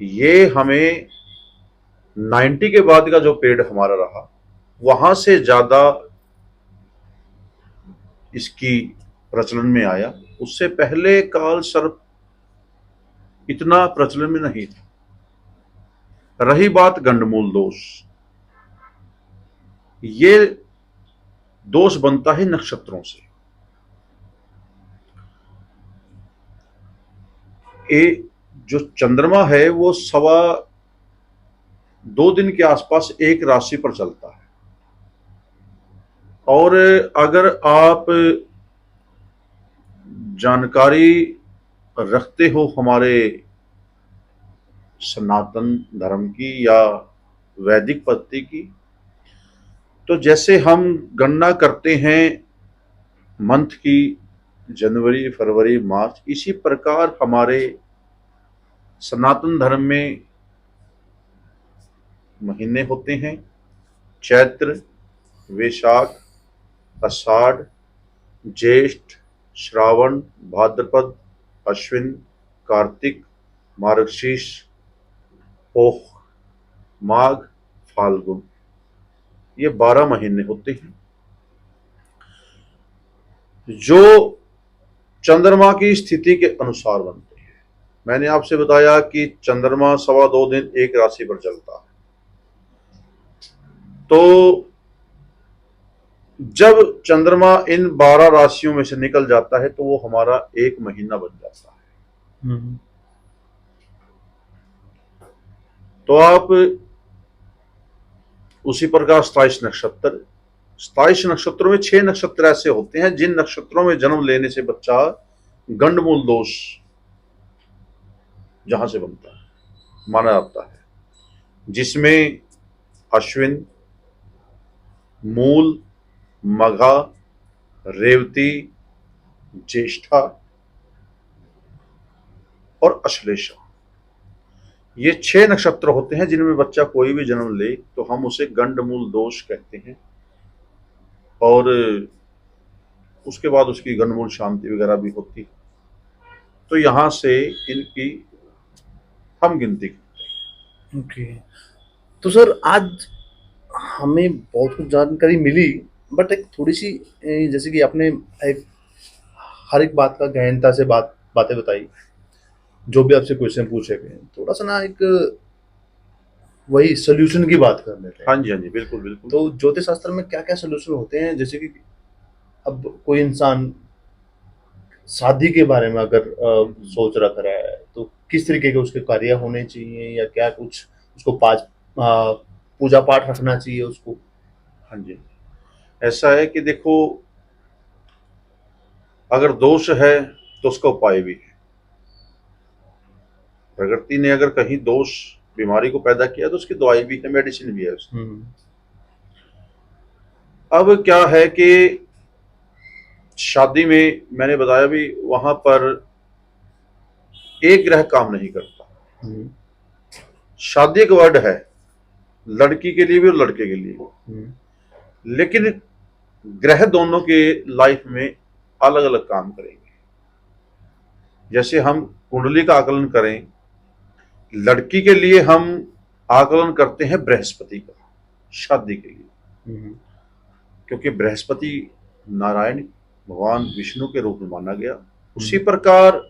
ये हमें 90 के बाद का जो पीरियड हमारा रहा वहां से ज्यादा इसकी प्रचलन में आया। उससे पहले काल सर्प इतना प्रचलन में नहीं था। रही बात गंडमूल दोष, ये दोष बनता है नक्षत्रों से। जो चंद्रमा है वो 2.25 दिन के आसपास एक राशि पर चलता है, और अगर आप जानकारी रखते हो हमारे सनातन धर्म की या वैदिक पद्धति की, तो जैसे हम गणना करते हैं मंथ की, जनवरी फरवरी मार्च, इसी प्रकार हमारे सनातन धर्म में महीने होते हैं। चैत्र, वैशाख, आषाढ़, ज्येष्ठ, श्रावण, भाद्रपद, अश्विन, कार्तिक, मार्गशीर्ष, पोह, माघ, फाल्गुन, ये 12 महीने होते हैं जो चंद्रमा की स्थिति के अनुसार बनते हैं। मैंने आपसे बताया कि चंद्रमा 2.25 दिन एक राशि पर चलता है, तो जब चंद्रमा इन 12 राशियों में से निकल जाता है तो वो हमारा एक महीना बन जाता है। तो आप उसी प्रकार 27 नक्षत्रों में 6 नक्षत्र ऐसे होते हैं जिन नक्षत्रों में जन्म लेने से बच्चा गंडमूल दोष जहां से बनता है माना जाता है, जिसमें अश्विन, मूल, मघा, रेवती, ज्येष्ठा और अश्लेषा, ये 6 नक्षत्र होते हैं जिनमें बच्चा कोई भी जन्म ले तो हम उसे गंडमूल दोष कहते हैं। और उसके बाद उसकी गंडमूल शांति वगैरह भी होती है। तो यहां से इनकी हम गिनती करते हैं। ओके, तो सर आज हमें बहुत कुछ जानकारी मिली, बट एक थोड़ी सी जैसे कि आपने एक हर एक बात का गहनता से बातें बताई, जो भी आपसे क्वेश्चन पूछे गए, थोड़ा सा ना एक वही सोल्यूशन की बात कर लेते हैं। हाँ जी, हाँ जी, बिल्कुल बिल्कुल। तो ज्योतिष शास्त्र में क्या क्या सोल्यूशन होते हैं, जैसे कि अब कोई इंसान शादी के बारे में अगर सोच रख रहा है तो किस तरीके के उसके कार्य होने चाहिए, या क्या कुछ उसको पूजा पाठ रखना चाहिए उसको। हाँ जी, ऐसा है कि देखो, अगर दोष है तो उसका उपाय भी है। प्रकृति ने अगर कहीं दोष बीमारी को पैदा किया तो उसकी दवाई भी है, मेडिसिन भी है उसकी। अब क्या है कि शादी में मैंने बताया भी, वहां पर एक ग्रह काम नहीं करता। शादी एक वर्ड है, लड़की के लिए भी और लड़के के लिए भी, लेकिन ग्रह दोनों के लाइफ में अलग अलग काम करेंगे। जैसे हम कुंडली का आकलन करें, लड़की के लिए हम आकलन करते हैं बृहस्पति का, शादी के लिए, हम्म, क्योंकि बृहस्पति नारायण भगवान विष्णु के रूप में माना गया। उसी हम्म, प्रकार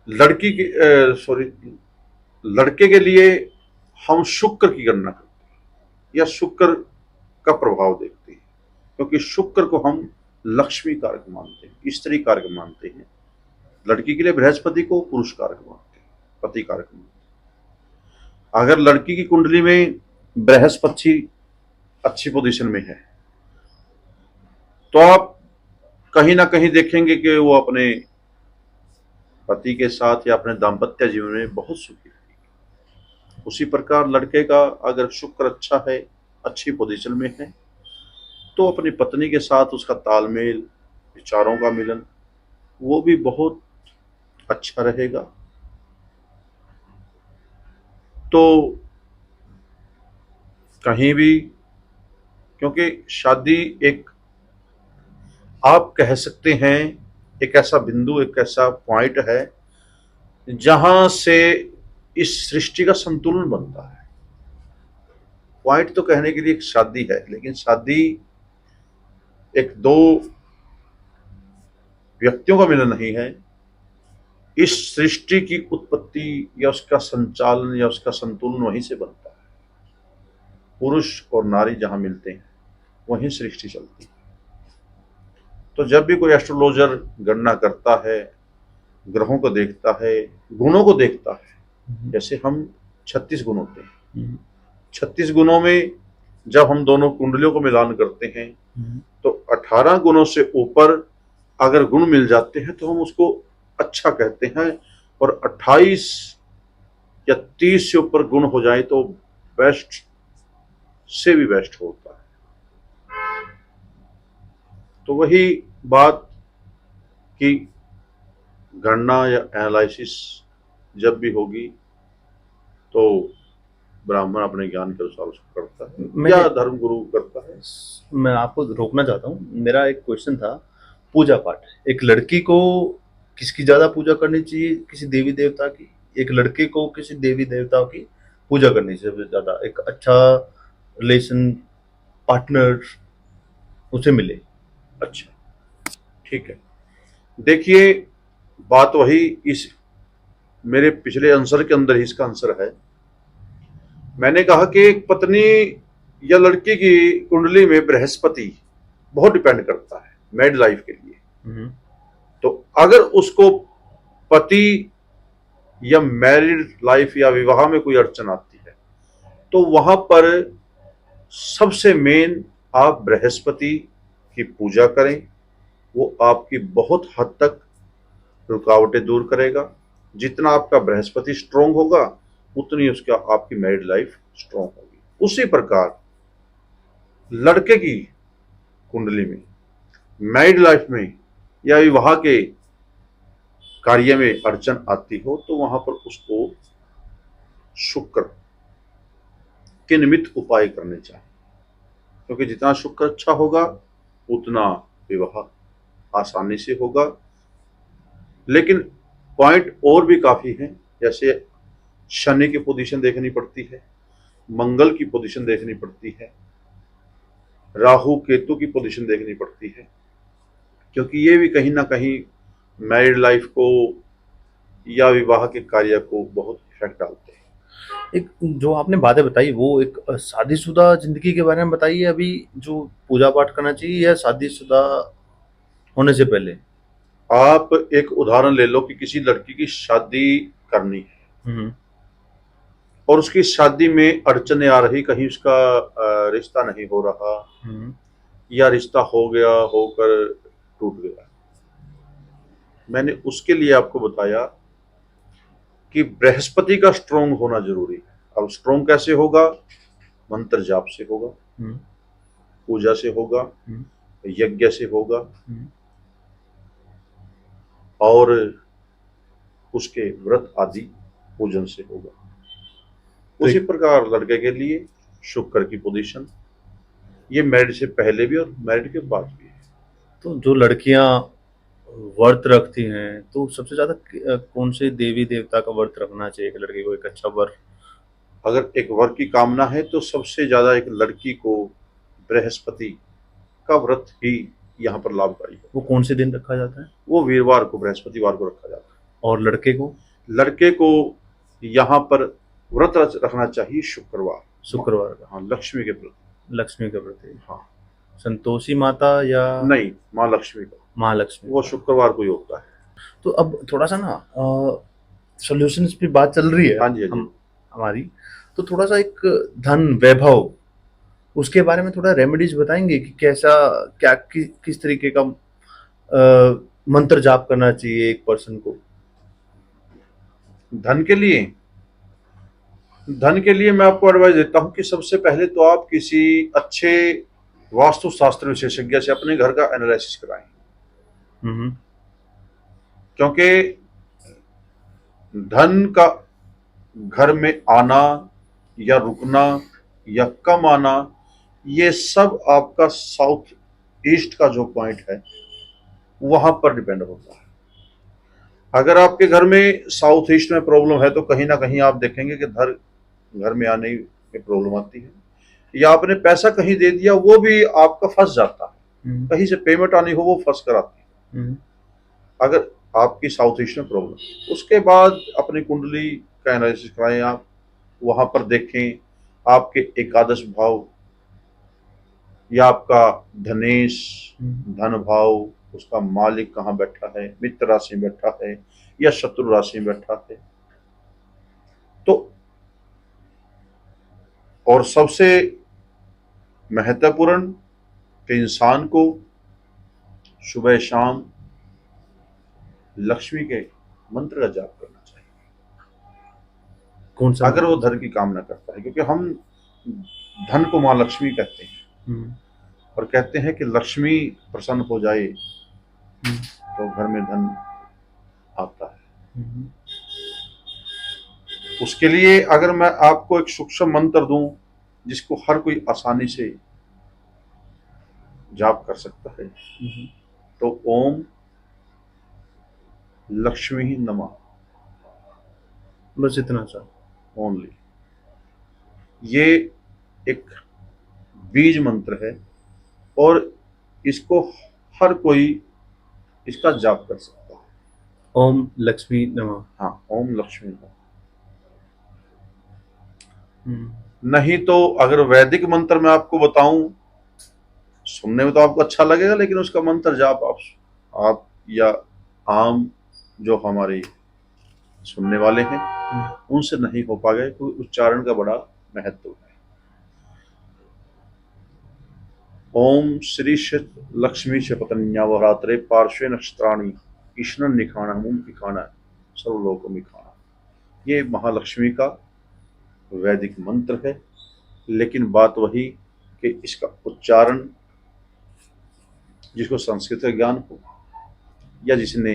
लड़की के सॉरी लड़के के लिए हम शुक्र की गणना करते हैं या शुक्र का प्रभाव देखते हैं, क्योंकि शुक्र को हम लक्ष्मी कारक मानते हैं, स्त्री कारक मानते हैं। लड़की के लिए बृहस्पति को पुरुष कारक मानते हैं, पति कारक मानते हैं। अगर लड़की की कुंडली में बृहस्पति अच्छी पोजीशन में है तो आप कहीं ना कहीं देखेंगे कि वो अपने पति के साथ या अपने दाम्पत्य जीवन में बहुत सुखी रहेगी। उसी प्रकार लड़के का अगर शुक्र अच्छा है, अच्छी पोजीशन में है, तो अपनी पत्नी के साथ उसका तालमेल, विचारों का मिलन, वो भी बहुत अच्छा रहेगा। तो कहीं भी, क्योंकि शादी एक, आप कह सकते हैं, एक ऐसा बिंदु, एक ऐसा पॉइंट है जहां से इस सृष्टि का संतुलन बनता है। पॉइंट तो कहने के लिए एक शादी है, लेकिन शादी एक दो व्यक्तियों का मिलन नहीं है। इस सृष्टि की उत्पत्ति या उसका संचालन या उसका संतुलन वहीं से बनता है। पुरुष और नारी जहां मिलते हैं वहीं सृष्टि चलती है। तो जब भी कोई एस्ट्रोलॉजर गणना करता है, ग्रहों को देखता है, गुणों को देखता है, जैसे हम 36 गुण होते हैं, 36 गुणों में जब हम दोनों कुंडलियों को मिलान करते हैं तो 18 गुणों से ऊपर अगर गुण मिल जाते हैं तो हम उसको अच्छा कहते हैं, और 28 या 30 से ऊपर गुण हो जाए तो बेस्ट से भी बेस्ट होता है। तो वही बात कि गणना या एनालिसिस जब भी होगी तो ब्राह्मण अपने ज्ञान के अनुसार उसको करता है या धर्म गुरु करता है। मैं आपको रोकना चाहता हूँ, मेरा एक क्वेश्चन था। पूजा पाठ एक लड़की को किसकी ज्यादा पूजा करनी चाहिए, किसी देवी देवता की? एक लड़के को किसी देवी देवता की पूजा करनी चाहिए ज्यादा, एक अच्छा रिलेशन पार्टनर उसे मिले? अच्छा, ठीक है। देखिए, बात वही, इस मेरे पिछले आंसर के अंदर ही इसका आंसर है। मैंने कहा कि एक पत्नी या लड़की की कुंडली में बृहस्पति बहुत डिपेंड करता है मैरिड लाइफ के लिए। तो अगर उसको पति या मैरिड लाइफ या विवाह में कोई अड़चन आती है तो वहां पर सबसे मेन आप बृहस्पति की पूजा करें। वो आपकी बहुत हद तक रुकावटें दूर करेगा। जितना आपका बृहस्पति स्ट्रोंग होगा उतनी उसका आपकी मैरिड लाइफ स्ट्रोंग होगी। उसी प्रकार लड़के की कुंडली में मैरिड लाइफ में या विवाह के कार्य में अड़चन आती हो तो वहां पर उसको शुक्र के निमित्त उपाय करने चाहिए, क्योंकि जितना शुक्र अच्छा होगा उतना विवाह आसानी से होगा। लेकिन पॉइंट और भी काफी हैं, जैसे शनि की पोजीशन देखनी पड़ती है, मंगल की पोजीशन देखनी पड़ती है, राहु केतु की पोजीशन देखनी पड़ती है, क्योंकि ये भी कहीं ना कहीं मैरिड लाइफ को या विवाह के कार्य को बहुत इफेक्ट डालते हैं। एक जो आपने बातें बताई वो एक शादीशुदा जिंदगी के बारे में बताइए, अभी जो पूजा पाठ करना चाहिए या शादीशुदा होने से पहले? आप एक उदाहरण ले लो कि किसी लड़की की शादी करनी है और उसकी शादी में अड़चने आ रही, कहीं उसका रिश्ता नहीं हो रहा या रिश्ता हो गया होकर टूट गया। मैंने उसके लिए आपको बताया कि बृहस्पति का स्ट्रोंग होना जरूरी है। अब स्ट्रोंग कैसे होगा? मंत्र जाप से होगा, पूजा से होगा, यज्ञ से होगा, और उसके व्रत आदि पूजन से होगा। उसी प्रकार लड़के के लिए शुक्र की पोजीशन, ये मैरिड से पहले भी और मैरिड के बाद भी है। तो जो लड़कियां व्रत रखती हैं तो सबसे ज्यादा कौन से देवी देवता का व्रत रखना चाहिए एक लड़की को एक अच्छा वर अगर एक वर की कामना है तो सबसे ज्यादा एक लड़की को बृहस्पति का व्रत ही यहाँ पर लाभकारी है। वो कौन से दिन रखा जाता है? वो वीरवार को, बृहस्पतिवार को रखा जाता और लड़के को? है। लड़के को यहाँ पर व्रत रखना चाहिए शुक्रवार, शुक्रवार का। हाँ, लक्ष्मी के प्रति। लक्ष्मी का प्रतीक। हाँ, संतोषी माता या नहीं, माँ लक्ष्मी का, महालक्ष्मी? वो शुक्रवार को ही होता है। तो अब थोड़ा सा ना सॉल्यूशंस पे बात चल रही है। हाँ जी, हाँ जी। हमारी तो थोड़ा सा एक धन वैभव, उसके बारे में थोड़ा रेमेडीज बताएंगे कि कैसा, क्या किस तरीके का मंत्र जाप करना चाहिए एक पर्सन को? धन के लिए मैं आपको एडवाइस देता हूं कि सबसे पहले तो आप किसी अच्छे वास्तुशास्त्र विशेषज्ञ से अपने घर का एनालिसिस कराएं, क्योंकि धन का घर में आना या रुकना या कम आना, ये सब आपका साउथ ईस्ट का जो पॉइंट है वहां पर डिपेंड होता है। अगर आपके घर में साउथ ईस्ट में प्रॉब्लम है तो कहीं ना कहीं आप देखेंगे कि घर में आने में प्रॉब्लम आती है, या आपने पैसा कहीं दे दिया वो भी आपका फंस जाता है, कहीं से पेमेंट आनी हो वो फंस कर आती है, अगर आपकी साउथ ईस्ट में प्रॉब्लम। उसके बाद अपनी कुंडली का एनालिसिस कराएं, आप वहां पर देखें आपके एकादश भाव या आपका धनेश धन भाव, उसका मालिक कहाँ बैठा है, मित्र राशि में बैठा है या शत्रु राशि में बैठा है। तो और सबसे महत्वपूर्ण कि इंसान को सुबह शाम लक्ष्मी के मंत्र का जाप करना चाहिए। कौन सा? अगर वो धन की कामना करता है, क्योंकि हम धन को माँ लक्ष्मी कहते हैं और कहते हैं कि लक्ष्मी प्रसन्न हो जाए तो घर में धन आता है। उसके लिए अगर मैं आपको एक सूक्ष्म मंत्र दूं जिसको हर कोई आसानी से जाप कर सकता है, तो ओम लक्ष्मी नमः, बस इतना सा ओनली। ये एक बीज मंत्र है और इसको हर कोई इसका जाप कर सकता है। ओम लक्ष्मी नमः। हाँ, ओम लक्ष्मी नमः। नहीं तो अगर वैदिक मंत्र मैं आपको बताऊं, सुनने में तो आपको अच्छा लगेगा, लेकिन उसका मंत्र जाप आप या आम जो हमारे सुनने वाले हैं उनसे नहीं हो पाएगा, क्योंकि उच्चारण का बड़ा महत्व है। ओम श्री लक्ष्मी शपथन्यावरात्रे पार्श्वे नक्षत्राणि ईश्वर निखाना मुम पिखाना सर्वलोक मिखाना। ये महालक्ष्मी का वैदिक मंत्र है, लेकिन बात वही कि इसका उच्चारण जिसको संस्कृत का ज्ञान हो या जिसने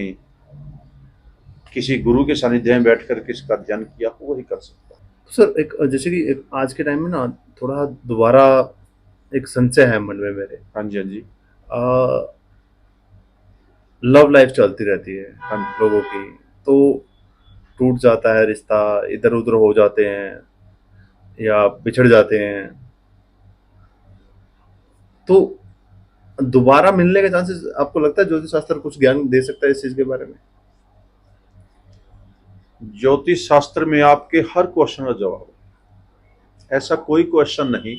किसी गुरु के सानिध्य में बैठ कर इसका अध्ययन किया हो वही कर सकता है। सर एक जैसे कि आज के टाइम में ना थोड़ा दोबारा एक संशय है मन में मेरे। हाँ जी, हाँ जी। लव लाइफ चलती रहती है हाँ लोगों की, तो टूट जाता है रिश्ता, इधर उधर हो जाते हैं या बिछड़ जाते हैं, तो दोबारा मिलने के चांसेस आपको लगता है ज्योतिष शास्त्र कुछ ज्ञान दे सकता है इस चीज के बारे में? ज्योतिष शास्त्र में आपके हर क्वेश्चन का जवाब है। ऐसा कोई क्वेश्चन नहीं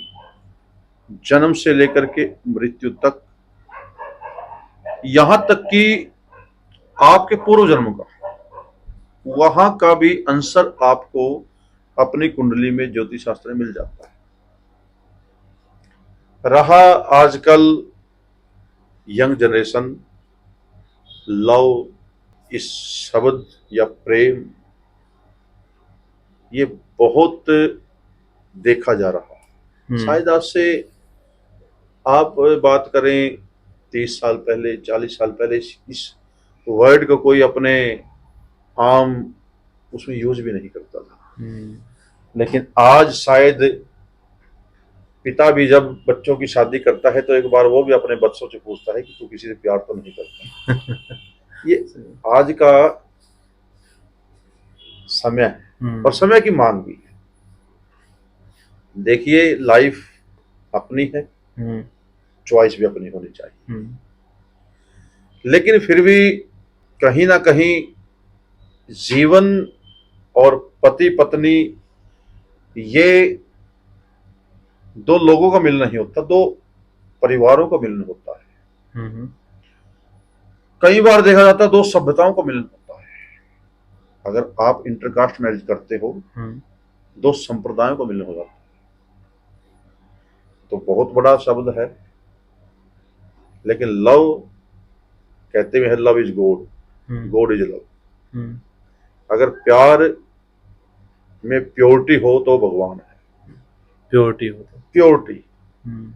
जन्म से लेकर के मृत्यु तक, यहां तक कि आपके पूर्व जन्म का, वहां का भी आंसर आपको अपनी कुंडली में ज्योतिष शास्त्र में मिल जाता है। रहा आजकल यंग जनरेशन लव, इस शब्द या प्रेम, ये बहुत देखा जा रहा है। शायद आज से आप बात करें 30 साल पहले, 40 साल पहले इस वर्ड को कोई अपने आम उसमें यूज भी नहीं करता था। लेकिन आज शायद पिता भी जब बच्चों की शादी करता है तो एक बार वो भी अपने बच्चों से पूछता है कि तू किसी से प्यार तो नहीं करता। ये आज का समय है और समय की मांग भी है। देखिए, लाइफ अपनी है, हम्म चॉइस भी अपनी होनी चाहिए, हम्म लेकिन फिर भी कहीं ना कहीं जीवन और पति पत्नी, ये दो लोगों का मिलन नहीं होता, दो परिवारों का मिलन होता है। हम्म कई बार देखा जाता है दो सभ्यताओं का मिलन होता है। अगर आप इंटरकास्ट मैरिज करते हो, हम्म दो संप्रदायों का मिलन हो जाता है। तो बहुत बड़ा शब्द है, लेकिन लव कहते हुए है, love is God, hmm God is love. Hmm अगर प्यार में प्योरिटी हो तो भगवान है, प्योरिटी हो तो। प्योरिटी। हम्म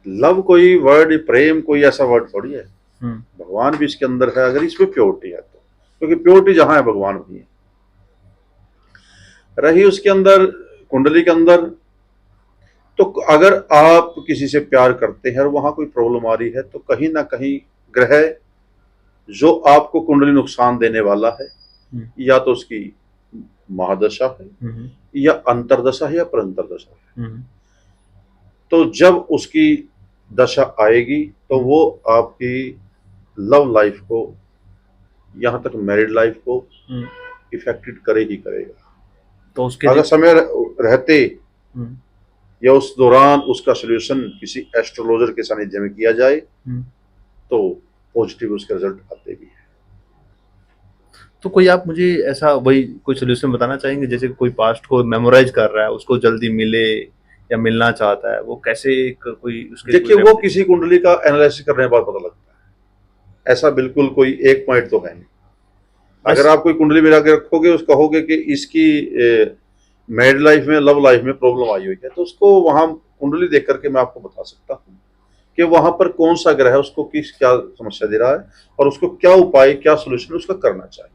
लव कोई वर्ड, प्रेम कोई ऐसा वर्ड थोड़ी है, हम्म भगवान भी इसके अंदर है, अगर इसमें प्योरिटी है तो। क्योंकि प्योरिटी जहां है भगवान भी है। रही उसके अंदर, कुंडली के अंदर, तो अगर आप किसी से प्यार करते हैं और वहां कोई प्रॉब्लम आ रही है, तो कहीं ना कहीं ग्रह जो आपको कुंडली नुकसान देने वाला है, हम्म या तो उसकी महादशा है, हम्म या अंतरदशा है, या परंतरदशा है। हम्म तो जब उसकी दशा आएगी तो वो आपकी लव लाइफ को, यहां तक मैरिड लाइफ को हम्म इफेक्टेड करे ही करेगा। तो उसके अगर लिए। समय रहते हम्म या उस दौरान उसका सोल्यूशन किसी एस्ट्रोलॉजर के सानिध्य में किया जाए, हम्म तो पॉजिटिव उसके रिजल्ट आते भी हैं। तो कोई आप मुझे ऐसा वही कोई सोल्यूशन बताना चाहेंगे, जैसे कोई पास्ट को मेमोराइज कर रहा है, उसको जल्दी मिले या मिलना चाहता है, वो कैसे कोई उसके लिए कोई देखिए, वो रेमेडी? किसी कुंडली का एनालिसिस करने के बाद पता लगता है। ऐसा बिल्कुल कोई एक पॉइंट तो है नहीं। अगर बस। आप कोई कुंडली मिला के रखोगे, उसको कहोगे कि इसकी मैरिड लाइफ में, लव लाइफ में प्रॉब्लम आई हुई है, तो उसको वहां कुंडली देख करके मैं आपको बता सकता हूँ कि वहां पर कौन सा ग्रह है, उसको किस क्या समस्या दे रहा है, और उसको क्या उपाय, क्या सोल्यूशन उसका करना चाहिए।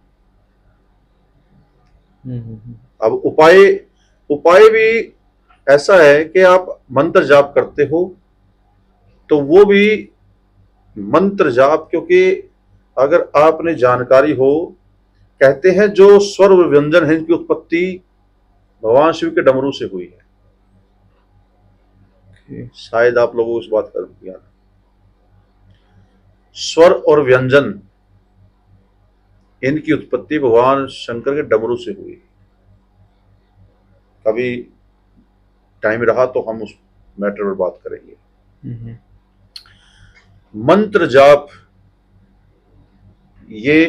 अब उपाय, उपाय भी ऐसा है कि आप मंत्र जाप करते हो, तो वो भी मंत्र जाप, क्योंकि अगर आपने जानकारी हो, कहते हैं जो स्वर और व्यंजन है, इनकी उत्पत्ति भगवान शिव के डमरू से हुई है। शायद आप लोगों को इस बात का ज्ञान। स्वर और व्यंजन, इनकी उत्पत्ति भगवान शंकर के डमरू से हुई। कभी टाइम रहा तो हम उस मैटर पर बात करेंगे। मंत्र जाप ये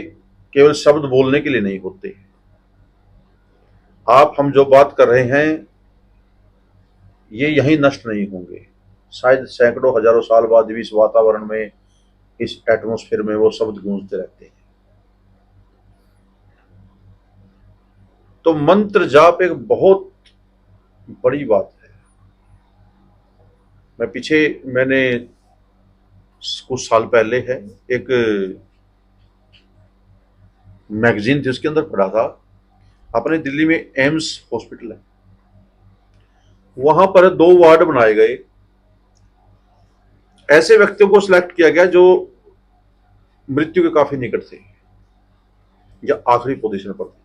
केवल शब्द बोलने के लिए नहीं होते। आप हम जो बात कर रहे हैं, ये यहीं नष्ट नहीं होंगे। शायद सैकड़ों हजारों साल बाद भी इस वातावरण में, इस एटमॉस्फेयर में वो शब्द गूंजते रहते हैं। तो मंत्र जाप एक बहुत बड़ी बात है। मैंने कुछ साल पहले है, एक मैगजीन थी, उसके अंदर पढ़ा था। अपने दिल्ली में एम्स हॉस्पिटल है, वहां पर दो वार्ड बनाए गए। ऐसे व्यक्तियों को सिलेक्ट किया गया जो मृत्यु के काफी निकट थे या आखिरी पोजीशन पर थे।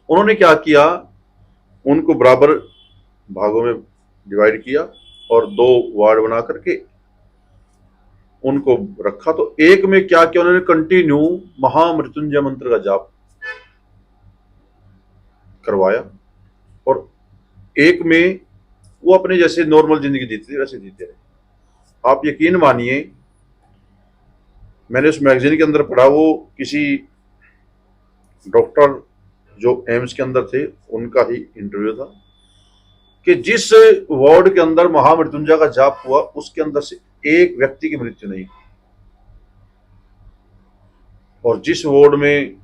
उन्होंने क्या किया, उनको बराबर भागों में डिवाइड किया और दो वार्ड बना करके उनको रखा। तो एक में क्या किया, उन्होंने कंटिन्यू महामृत्युंजय मंत्र का जाप करवाया, और एक में वो अपने जैसे नॉर्मल जिंदगी जीते थे वैसे जीते रहे। आप यकीन मानिए, मैंने उस मैगजीन के अंदर पढ़ा, वो किसी डॉक्टर जो एम्स के अंदर थे उनका ही इंटरव्यू था, कि जिस वार्ड के अंदर महामृत्युंजय का जाप हुआ, उसके अंदर से एक व्यक्ति की मृत्यु नहीं हुई, और जिस वार्ड में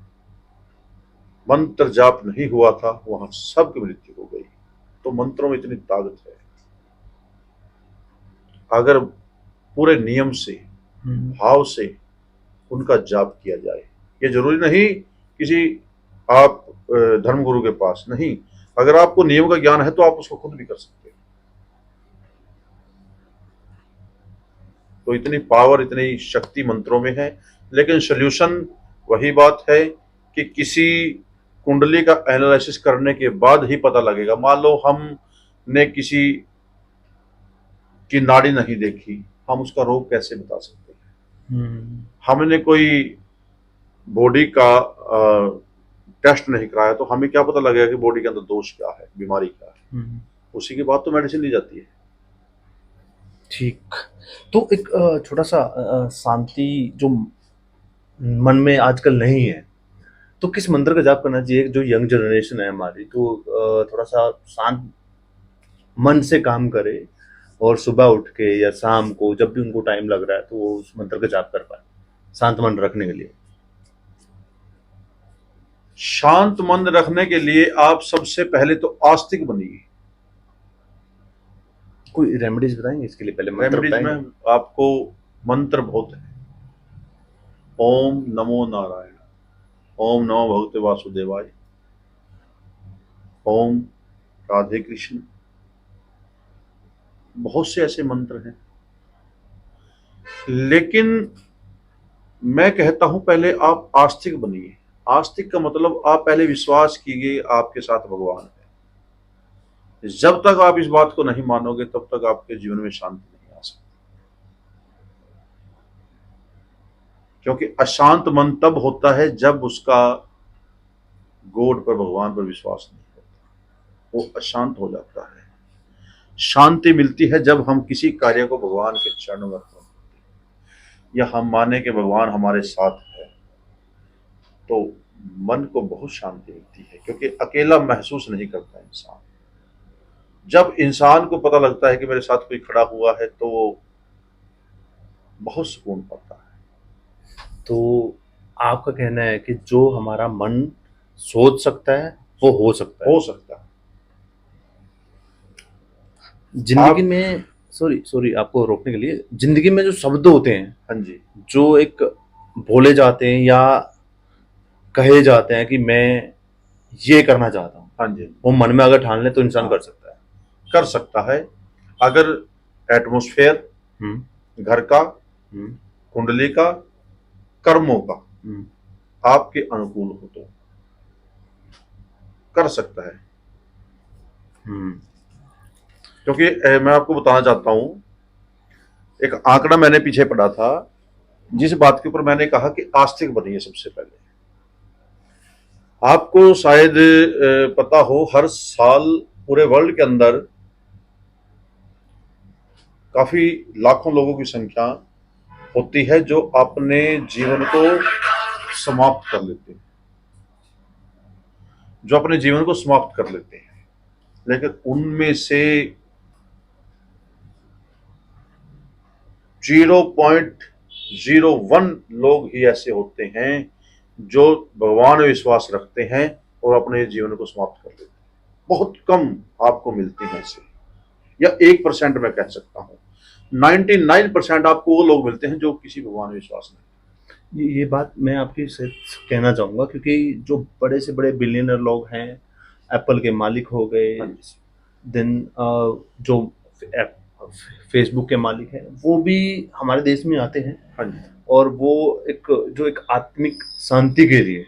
मंत्र जाप नहीं हुआ था, वहां सबकी मृत्यु हो गई। तो मंत्रों में इतनी ताकत है, अगर पूरे नियम से, भाव से उनका जाप किया जाए। ये जरूरी नहीं किसी आप धर्मगुरु के पास, नहीं, अगर आपको नियम का ज्ञान है तो आप उसको खुद भी कर सकते हैं। तो इतनी पावर, इतनी शक्ति मंत्रों में है। लेकिन सोल्यूशन वही बात है कि किसी कुंडली का एनालिसिस करने के बाद ही पता लगेगा। मान लो हमने किसी की नाड़ी नहीं देखी, हम उसका रोग कैसे बता सकते हैं? हमने कोई बॉडी का टेस्ट नहीं कराया तो हमें क्या पता लगेगा कि बॉडी के अंदर दोष क्या है, बीमारी क्या है? उसी के बाद तो मेडिसिन ली जाती है। ठीक। तो एक छोटा सा शांति जो मन में आजकल नहीं है, तो किस मंत्र का जाप करना चाहिए जो यंग जनरेशन है हमारी, तो थोड़ा सा शांत मन से काम करे और सुबह उठ के या शाम को जब भी उनको टाइम लग रहा है तो वो उस मंत्र का जाप कर पाए शांत मन रखने के लिए? शांत मन रखने के लिए आप सबसे पहले तो आस्तिक बनिए। कोई रेमेडीज बताएंगे इसके लिए? पहले मंत्र रेमेडीज बताएंगे। में आपको मंत्र बहुत है। ओम नमो नारायण, ओम नमो भगवते वासुदेवाय, ओम राधे कृष्ण, बहुत से ऐसे मंत्र हैं। लेकिन मैं कहता हूं पहले आप आस्तिक बनिए। आस्तिक का मतलब आप पहले विश्वास कीजिए आपके साथ भगवान है। जब तक आप इस बात को नहीं मानोगे तब तक आपके जीवन में शांति नहीं आ सकती, क्योंकि अशांत मन तब होता है जब उसका गॉड पर, भगवान पर विश्वास नहीं होता, वो अशांत हो जाता है। शांति मिलती है जब हम किसी कार्य को भगवान के चरणों में अर्पण करते हैं या हम माने कि भगवान हमारे साथ है, तो मन को बहुत शांति मिलती है, क्योंकि अकेला महसूस नहीं करता इंसान। जब इंसान को पता लगता है कि मेरे साथ कोई खड़ा हुआ है तो वो बहुत सुकून पाता है। तो आपका कहना है कि जो हमारा मन सोच सकता है वो हो सकता है? हो सकता है। जिंदगी में, सॉरी आपको रोकने के लिए, जिंदगी में जो शब्द होते हैं, हाँ जी, जो एक बोले जाते हैं या कहे जाते हैं कि मैं ये करना चाहता हूँ, हाँ जी, वो मन में अगर ठान ले तो इंसान कर सकता है। कर सकता है अगर एटमॉस्फेयर, घर का, कुंडली का, कर्मों का आपके अनुकूल हो तो कर सकता है। क्योंकि मैं आपको बताना चाहता हूं, एक आंकड़ा मैंने पीछे पढ़ा था जिस बात के ऊपर मैंने कहा कि आस्तिक बनिए सबसे पहले। आपको शायद पता हो, हर साल पूरे वर्ल्ड के अंदर काफी लाखों लोगों की संख्या होती है जो अपने जीवन को समाप्त कर लेते हैं, जो अपने जीवन को समाप्त कर लेते हैं। लेकिन उनमें से 0.01 लोग ही ऐसे होते हैं जो भगवान में विश्वास रखते हैं और अपने जीवन को समाप्त कर लेते हैं। बहुत कम आपको मिलते हैं ऐसे, या 1% मैं कह सकता हूं। 99% आपको वो लोग मिलते हैं जो किसी भगवान में विश्वास नहीं। ये बात मैं आपकी से कहना चाहूँगा, क्योंकि जो बड़े से बड़े बिलियनर लोग हैं, एप्पल के मालिक हो गए, देन जो फेसबुक के मालिक हैं, वो भी हमारे देश में आते हैं। हाँ जी। और वो एक आत्मिक शांति के लिए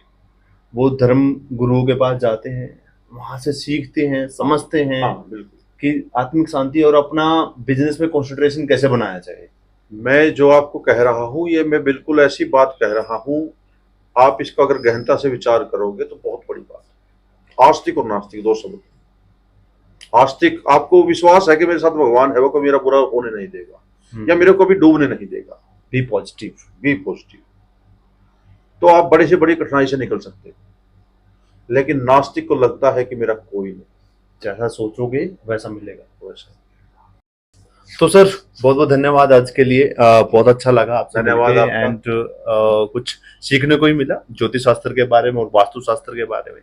वो धर्म गुरुओं के पास जाते हैं, वहाँ से सीखते हैं, समझते हैं बिल्कुल कि आत्मिक शांति और अपना बिजनेस में कंसंट्रेशन कैसे बनाया जाए। मैं जो आपको कह रहा हूँ ये मैं बिल्कुल ऐसी बात कह रहा हूँ, आप इसका अगर गहनता से विचार करोगे तो बहुत बड़ी बात है। आस्तिक और नास्तिक दो शब्द। आस्तिक, आपको विश्वास है कि मेरे साथ भगवान है, वो कभी मेरा बुरा होने नहीं देगा या मेरे को भी डूबने नहीं देगा। B positive, B positive. तो आप बड़ी से बड़ी कठिनाई से निकल सकते हैं। लेकिन नास्तिक को लगता है कि मेरा कोई नहीं, जैसा सोचोगे वैसा मिलेगा, वैसा। तो सर बहुत बहुत धन्यवाद आज के लिए, बहुत अच्छा लगा आपसे। धन्यवाद आपका। एंड कुछ सीखने को ही मिला ज्योतिष शास्त्र के बारे में और वास्तु शास्त्र के बारे में,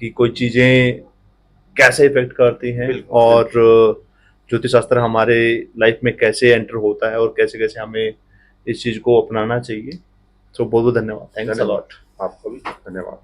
कि कोई चीजें कैसे इफेक्ट करती हैं और ज्योतिष शास्त्र हमारे लाइफ में कैसे एंटर होता है और कैसे कैसे हमें इस चीज को अपनाना चाहिए। तो बहुत बहुत धन्यवाद। Thanks a lot. आपको भी धन्यवाद।